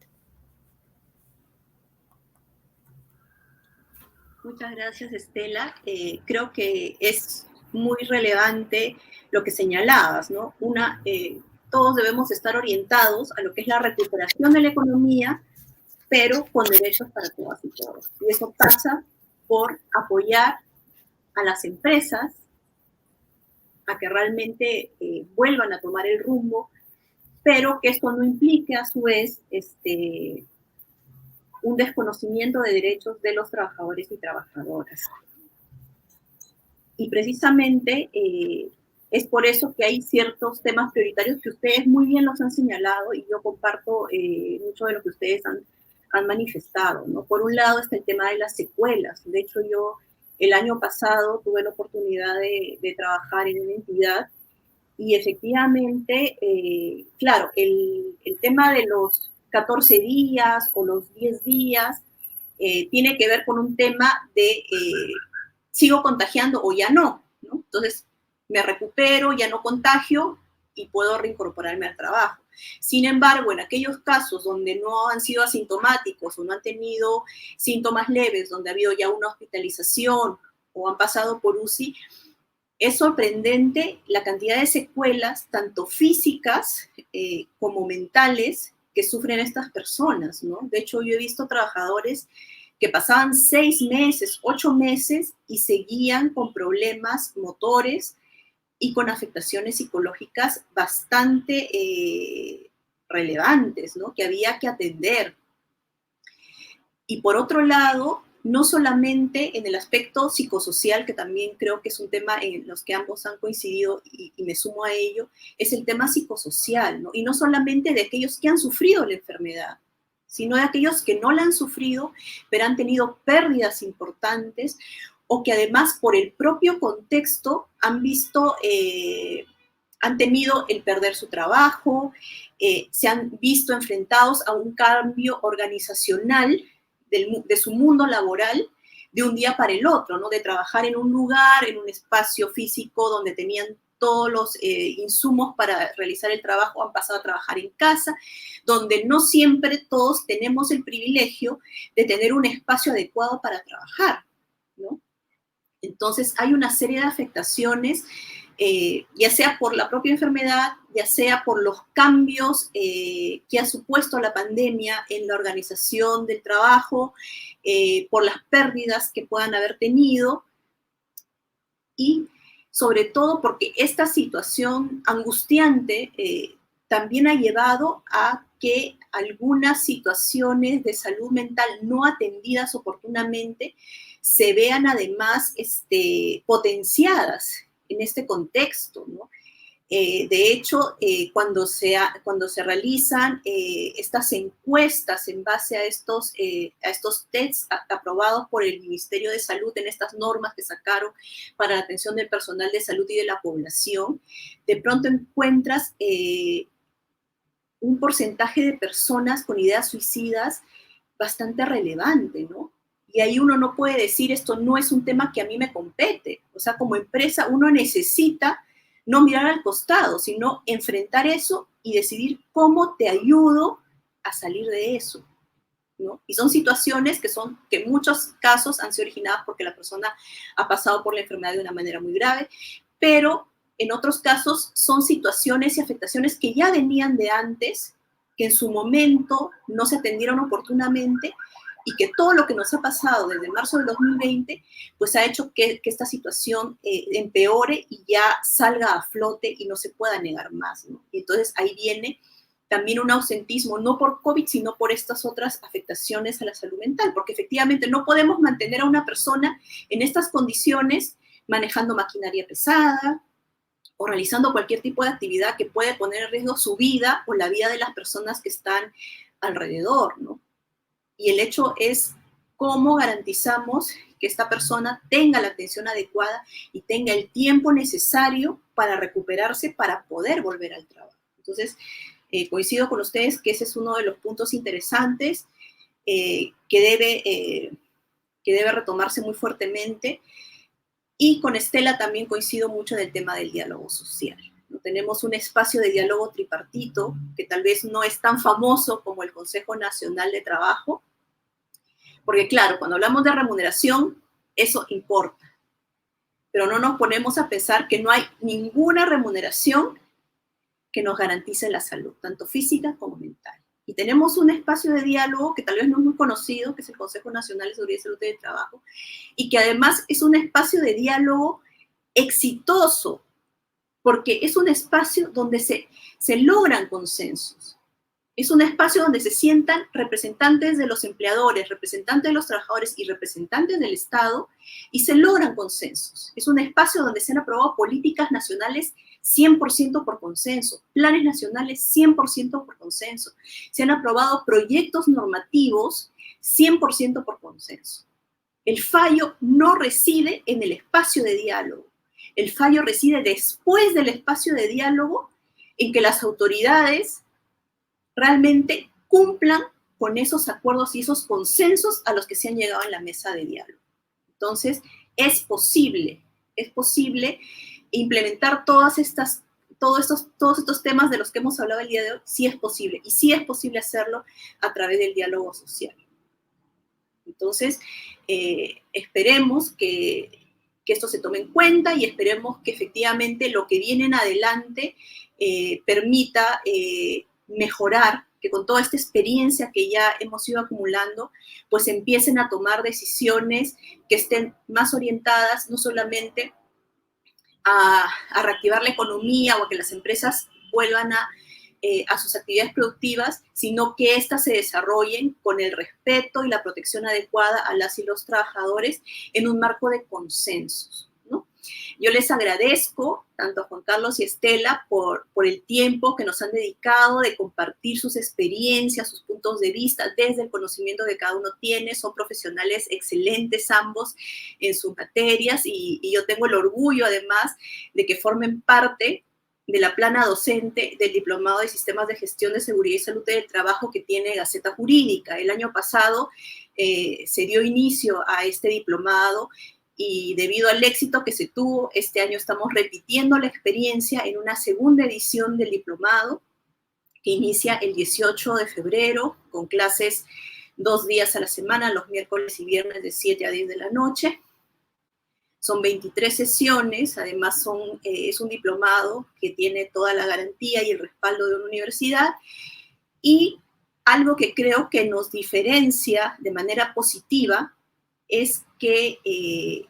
Muchas gracias, Estela. Creo que es muy relevante lo que señalabas, ¿no? Todos debemos estar orientados a lo que es la recuperación de la economía, pero con derechos para todas y todos. Y eso pasa por apoyar a las empresas a que realmente vuelvan a tomar el rumbo, pero que esto no implique a su vez un desconocimiento de derechos de los trabajadores y trabajadoras. Y precisamente es por eso que hay ciertos temas prioritarios que ustedes muy bien los han señalado, y yo comparto mucho de lo que ustedes han manifestado, ¿no? Por un lado está el tema de las secuelas. De hecho, yo el año pasado tuve la oportunidad de trabajar en una entidad, y efectivamente, claro, el tema de los 14 días o los 10 días tiene que ver con un tema de sigo contagiando o ya no, ¿no? Entonces, me recupero, ya no contagio y puedo reincorporarme al trabajo. Sin embargo, en aquellos casos donde no han sido asintomáticos o no han tenido síntomas leves, donde ha habido ya una hospitalización o han pasado por UCI, es sorprendente la cantidad de secuelas, tanto físicas como mentales, que sufren estas personas, ¿no? De hecho, yo he visto trabajadores que pasaban 6 meses, 8 meses y seguían con problemas motores y con afectaciones psicológicas bastante relevantes, ¿no? Que había que atender. Y por otro lado, no solamente en el aspecto psicosocial, que también creo que es un tema en los que ambos han coincidido y me sumo a ello, es el tema psicosocial, ¿no? Y no solamente de aquellos que han sufrido la enfermedad, sino de aquellos que no la han sufrido, pero han tenido pérdidas importantes o que además por el propio contexto han visto, han temido el perder su trabajo, se han visto enfrentados a un cambio organizacional de su mundo laboral de un día para el otro, ¿no? De trabajar en un lugar, en un espacio físico donde tenían todos los insumos para realizar el trabajo, han pasado a trabajar en casa, donde no siempre todos tenemos el privilegio de tener un espacio adecuado para trabajar, ¿no? Entonces hay una serie de afectaciones, ya sea por la propia enfermedad, ya sea por los cambios que ha supuesto la pandemia en la organización del trabajo, por las pérdidas que puedan haber tenido y sobre todo porque esta situación angustiante también ha llevado a que algunas situaciones de salud mental no atendidas oportunamente se vean además potenciadas en este contexto, ¿no? De hecho, cuando se realizan estas encuestas en base a estos tests aprobados por el Ministerio de Salud en estas normas que sacaron para la atención del personal de salud y de la población, de pronto encuentras un porcentaje de personas con ideas suicidas bastante relevante, ¿no? Y ahí uno no puede decir, esto no es un tema que a mí me compete. O sea, como empresa uno necesita no mirar al costado, sino enfrentar eso y decidir cómo te ayudo a salir de eso, ¿no? Y son situaciones que en muchos casos han sido originadas porque la persona ha pasado por la enfermedad de una manera muy grave, pero en otros casos son situaciones y afectaciones que ya venían de antes, que en su momento no se atendieron oportunamente y que todo lo que nos ha pasado desde marzo del 2020, pues ha hecho que esta situación empeore y ya salga a flote y no se pueda negar más, ¿no? Y entonces ahí viene también un ausentismo, no por COVID, sino por estas otras afectaciones a la salud mental, porque efectivamente no podemos mantener a una persona en estas condiciones manejando maquinaria pesada o realizando cualquier tipo de actividad que puede poner en riesgo su vida o la vida de las personas que están alrededor, ¿no? Y el hecho es cómo garantizamos que esta persona tenga la atención adecuada y tenga el tiempo necesario para recuperarse para poder volver al trabajo. Entonces, coincido con ustedes que ese es uno de los puntos interesantes que debe retomarse muy fuertemente. Y con Estela también coincido mucho en el tema del diálogo social. ¿No? Tenemos un espacio de diálogo tripartito que tal vez no es tan famoso como el Consejo Nacional de Trabajo, porque claro, cuando hablamos de remuneración, eso importa, pero no nos ponemos a pensar que no hay ninguna remuneración que nos garantice la salud, tanto física como mental. Y tenemos un espacio de diálogo que tal vez no es muy conocido, que es el Consejo Nacional de Seguridad y Salud del Trabajo, y que además es un espacio de diálogo exitoso, porque es un espacio donde se logran consensos. Es un espacio donde se sientan representantes de los empleadores, representantes de los trabajadores y representantes del Estado y se logran consensos. Es un espacio donde se han aprobado políticas nacionales 100% por consenso, planes nacionales 100% por consenso. Se han aprobado proyectos normativos 100% por consenso. El fallo no reside en el espacio de diálogo. El fallo reside después del espacio de diálogo en que las autoridades realmente cumplan con esos acuerdos y esos consensos a los que se han llegado en la mesa de diálogo. Entonces, es posible implementar todos estos temas de los que hemos hablado el día de hoy, sí es posible, y sí es posible hacerlo a través del diálogo social. Entonces, esperemos que esto se tome en cuenta y esperemos que efectivamente lo que viene en adelante permita mejorar que con toda esta experiencia que ya hemos ido acumulando, pues empiecen a tomar decisiones que estén más orientadas no solamente a reactivar la economía o a que las empresas vuelvan a sus actividades productivas, sino que éstas se desarrollen con el respeto y la protección adecuada a las y los trabajadores en un marco de consensos, ¿no? Yo les agradezco tanto a Juan Carlos y Estela por el tiempo que nos han dedicado de compartir sus experiencias, sus puntos de vista desde el conocimiento que cada uno tiene. Son profesionales excelentes ambos en sus materias y yo tengo el orgullo además de que formen parte de la plana docente del Diplomado de Sistemas de Gestión de Seguridad y Salud del Trabajo que tiene Gaceta Jurídica. El año pasado se dio inicio a este diplomado y debido al éxito que se tuvo, este año estamos repitiendo la experiencia en una segunda edición del diplomado que inicia el 18 de febrero con clases 2 días a la semana, los miércoles y viernes de 7 a 10 de la noche. Son 23 sesiones, además es un diplomado que tiene toda la garantía y el respaldo de una universidad, y algo que creo que nos diferencia de manera positiva es que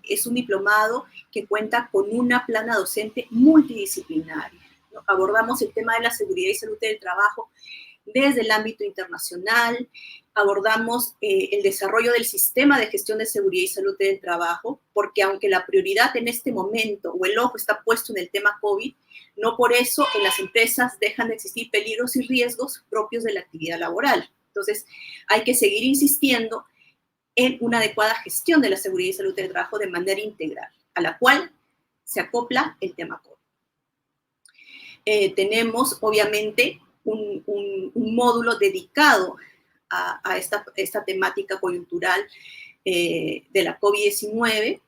es un diplomado que cuenta con una plana docente multidisciplinaria, ¿no? Abordamos el tema de la seguridad y salud del trabajo desde el ámbito internacional, abordamos el desarrollo del sistema de gestión de seguridad y salud del trabajo, porque aunque la prioridad en este momento o el ojo está puesto en el tema COVID, no por eso en las empresas dejan de existir peligros y riesgos propios de la actividad laboral. Entonces, hay que seguir insistiendo en una adecuada gestión de la seguridad y salud del trabajo de manera integral, a la cual se acopla el tema COVID. Tenemos, obviamente, un módulo dedicado a esta temática coyuntural de la COVID-19.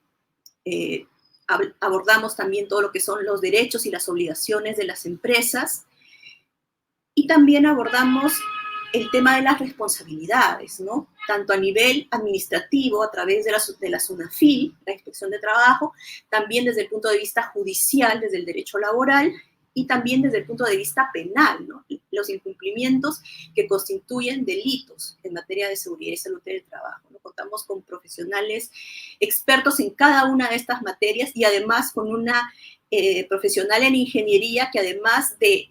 Abordamos también todo lo que son los derechos y las obligaciones de las empresas, y también abordamos el tema de las responsabilidades, ¿no? Tanto a nivel administrativo, a través de la SUNAFIL, la Inspección de Trabajo, también desde el punto de vista judicial, desde el derecho laboral, y también desde el punto de vista penal, ¿no? Los incumplimientos que constituyen delitos en materia de seguridad y salud del trabajo, ¿no? Contamos con profesionales expertos en cada una de estas materias y además con una profesional en ingeniería que además de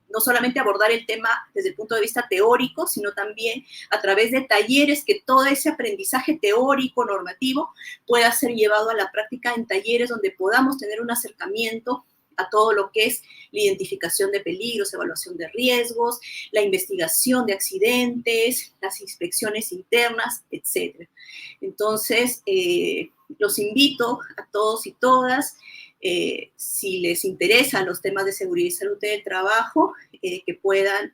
no solamente abordar el tema desde el punto de vista teórico, sino también a través de talleres, que todo ese aprendizaje teórico, normativo, pueda ser llevado a la práctica en talleres donde podamos tener un acercamiento a todo lo que es la identificación de peligros, evaluación de riesgos, la investigación de accidentes, las inspecciones internas, etc. Entonces, los invito a todos y todas, si les interesan los temas de seguridad y salud del trabajo, que puedan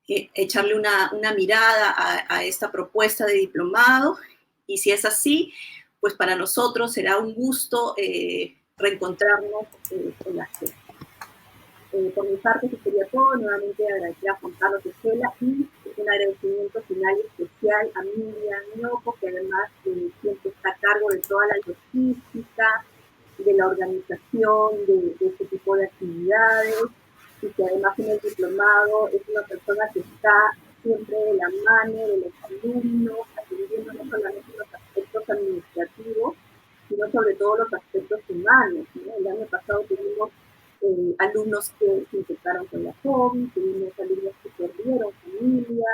echarle una mirada a esta propuesta de diplomado, y si es así, pues para nosotros será un gusto reencontrarnos en la sede. Por mi parte, eso sería todo. Nuevamente agradecer a Juan Carlos Estela y un agradecimiento final y especial a Miriam Ñoco, que además siempre está a cargo de toda la logística, de la organización de este tipo de actividades, y que además en el diplomado es una persona que está siempre de la mano de los alumnos, atendiendo no solamente los aspectos administrativos, sino sobre todo los aspectos humanos, ¿no? El año pasado tuvimos alumnos que se infectaron con la COVID, tuvimos alumnos que perdieron familia,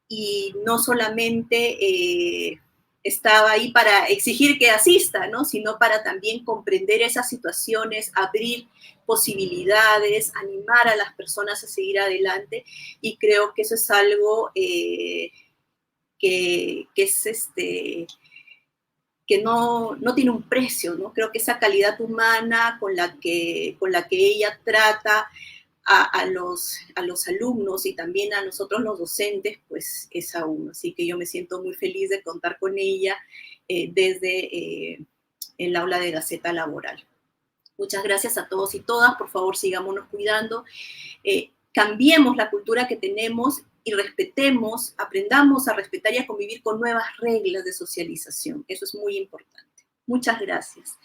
y no solamente estaba ahí para exigir que asista, ¿no? Sino para también comprender esas situaciones, abrir posibilidades, animar a las personas a seguir adelante, y creo que eso es algo que es que no tiene un precio, ¿no? Creo que esa calidad humana con la que ella trata a los alumnos y también a nosotros los docentes, pues es aún. Así que yo me siento muy feliz de contar con ella desde el aula de Gaceta Laboral. Muchas gracias a todos y todas. Por favor, sigámonos cuidando. Cambiemos la cultura que tenemos y respetemos, aprendamos a respetar y a convivir con nuevas reglas de socialización. Eso es muy importante. Muchas gracias.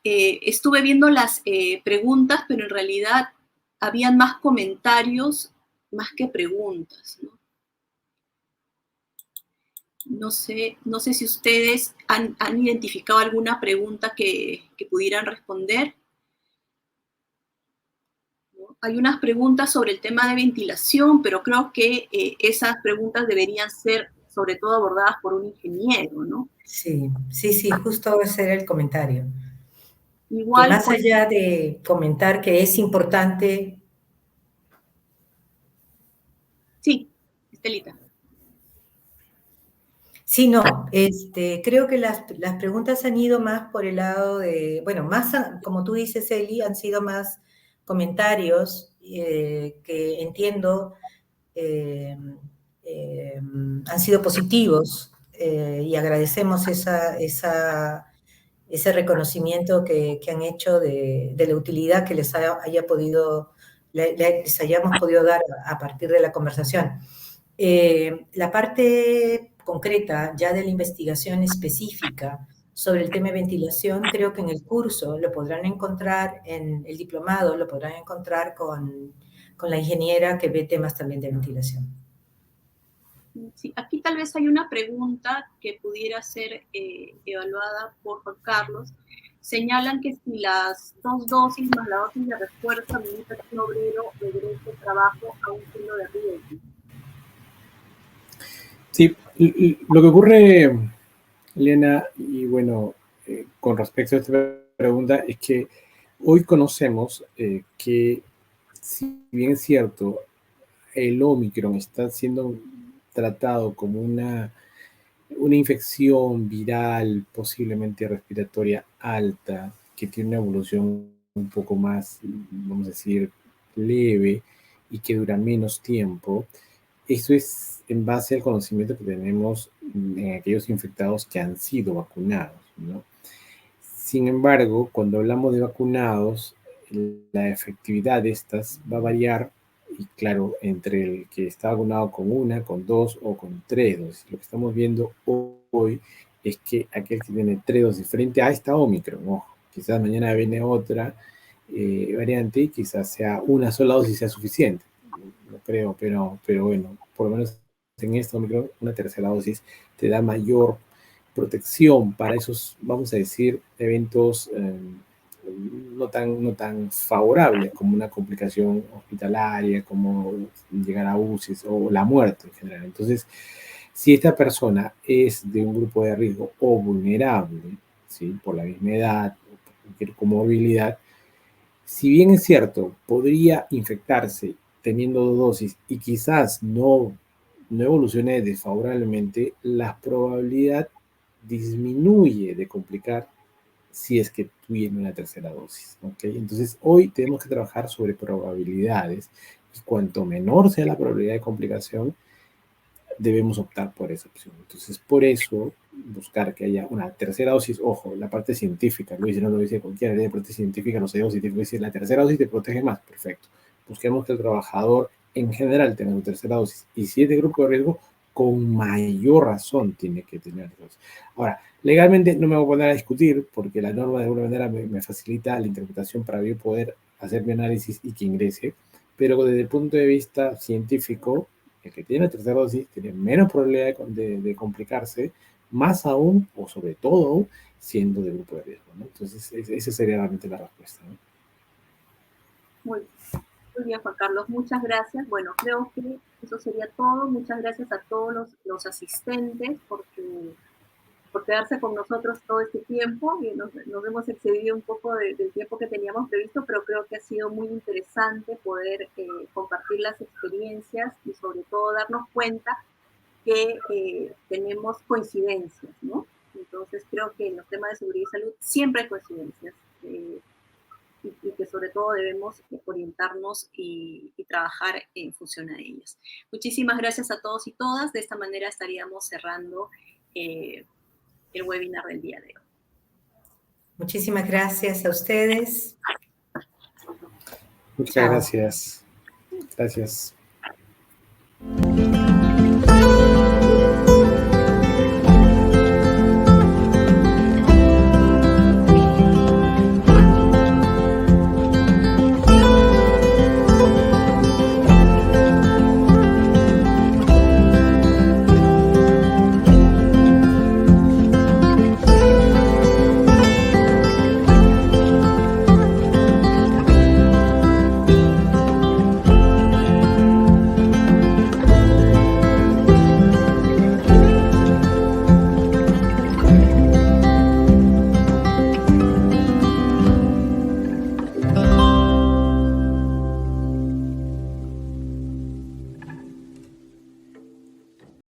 Estuve viendo las preguntas, pero en realidad habían más comentarios más que preguntas, ¿no? No sé si ustedes han identificado alguna pregunta que pudieran responder. ¿No? Hay unas preguntas sobre el tema de ventilación, pero creo que esas preguntas deberían ser sobre todo abordadas por un ingeniero, ¿no? Sí, justo ese era el comentario. Igual, que más allá de comentar que es importante... Sí, Estelita. Sí, no, creo que las preguntas han ido más por el lado de, bueno, más, como tú dices, Eli, han sido más comentarios que entiendo han sido positivos y agradecemos ese reconocimiento que han hecho de la utilidad que les hayamos podido dar a partir de la conversación. La parte concreta ya de la investigación específica sobre el tema de ventilación, creo que en el curso lo podrán encontrar, en el diplomado lo podrán encontrar con la ingeniera que ve temas también de ventilación. Sí, aquí tal vez hay una pregunta que pudiera ser evaluada por Juan Carlos. Señalan que si las 2 dosis más la dosis de refuerzo habilita que un obrero regrese al trabajo a un signo de riesgo. Sí, lo que ocurre, Elena, y bueno, con respecto a esta pregunta, es que hoy conocemos que, si bien es cierto, el Omicron está siendo tratado como una infección viral, posiblemente respiratoria alta, que tiene una evolución un poco más, vamos a decir, leve y que dura menos tiempo. Eso es en base al conocimiento que tenemos en aquellos infectados que han sido vacunados, ¿no? Sin embargo, cuando hablamos de vacunados, la efectividad de estas va a variar, y claro, entre el que está vacunado con 1, con 2 o con 3 dosis. Lo que estamos viendo hoy es que aquel que tiene 3 dosis frente a esta Omicron, ojo, quizás mañana viene otra variante y quizás sea una sola dosis sea suficiente. No creo, pero bueno, por lo menos en esta Omicron, una tercera dosis te da mayor protección para esos, vamos a decir, eventos no tan favorables como una complicación hospitalaria, como llegar a UCI o la muerte en general. Entonces, si esta persona es de un grupo de riesgo o vulnerable, ¿sí?, por la misma edad o por cualquier comorbilidad, si bien es cierto, podría infectarse teniendo 2 dosis y quizás no evolucione desfavorablemente, la probabilidad disminuye de complicar si es que tiene una tercera dosis, ¿ok? Entonces, hoy tenemos que trabajar sobre probabilidades, y cuanto menor sea la probabilidad de complicación, debemos optar por esa opción. Entonces, por eso, buscar que haya una tercera dosis. Ojo, la parte científica, Luis, no lo dice cualquiera, la parte científica, no sé, científico dice la tercera dosis te protege más, perfecto. Busquemos que el trabajador en general tenga su tercera dosis, y si es de grupo de riesgo, con mayor razón tiene que tener dos. Ahora, legalmente no me voy a poner a discutir, porque la norma de alguna manera me facilita la interpretación para yo poder hacer mi análisis y que ingrese, pero desde el punto de vista científico, el que tiene la tercera dosis tiene menos probabilidad de complicarse, más aún, o sobre todo, siendo de grupo de riesgo, ¿no? Entonces, esa sería realmente la respuesta, ¿no? Muy bien, Juan Carlos, muchas gracias. Bueno, creo que eso sería todo. Muchas gracias a todos los asistentes por quedarse con nosotros todo este tiempo. Y nos hemos excedido un poco del tiempo que teníamos previsto, pero creo que ha sido muy interesante poder compartir las experiencias y sobre todo darnos cuenta que tenemos coincidencias, ¿no? Entonces creo que en los temas de seguridad y salud siempre hay coincidencias. Y que sobre todo debemos orientarnos y trabajar en función a ellas. Muchísimas gracias a todos y todas. De esta manera estaríamos cerrando el webinar del día de hoy. Muchísimas gracias a ustedes. Muchas Chao. gracias. Gracias.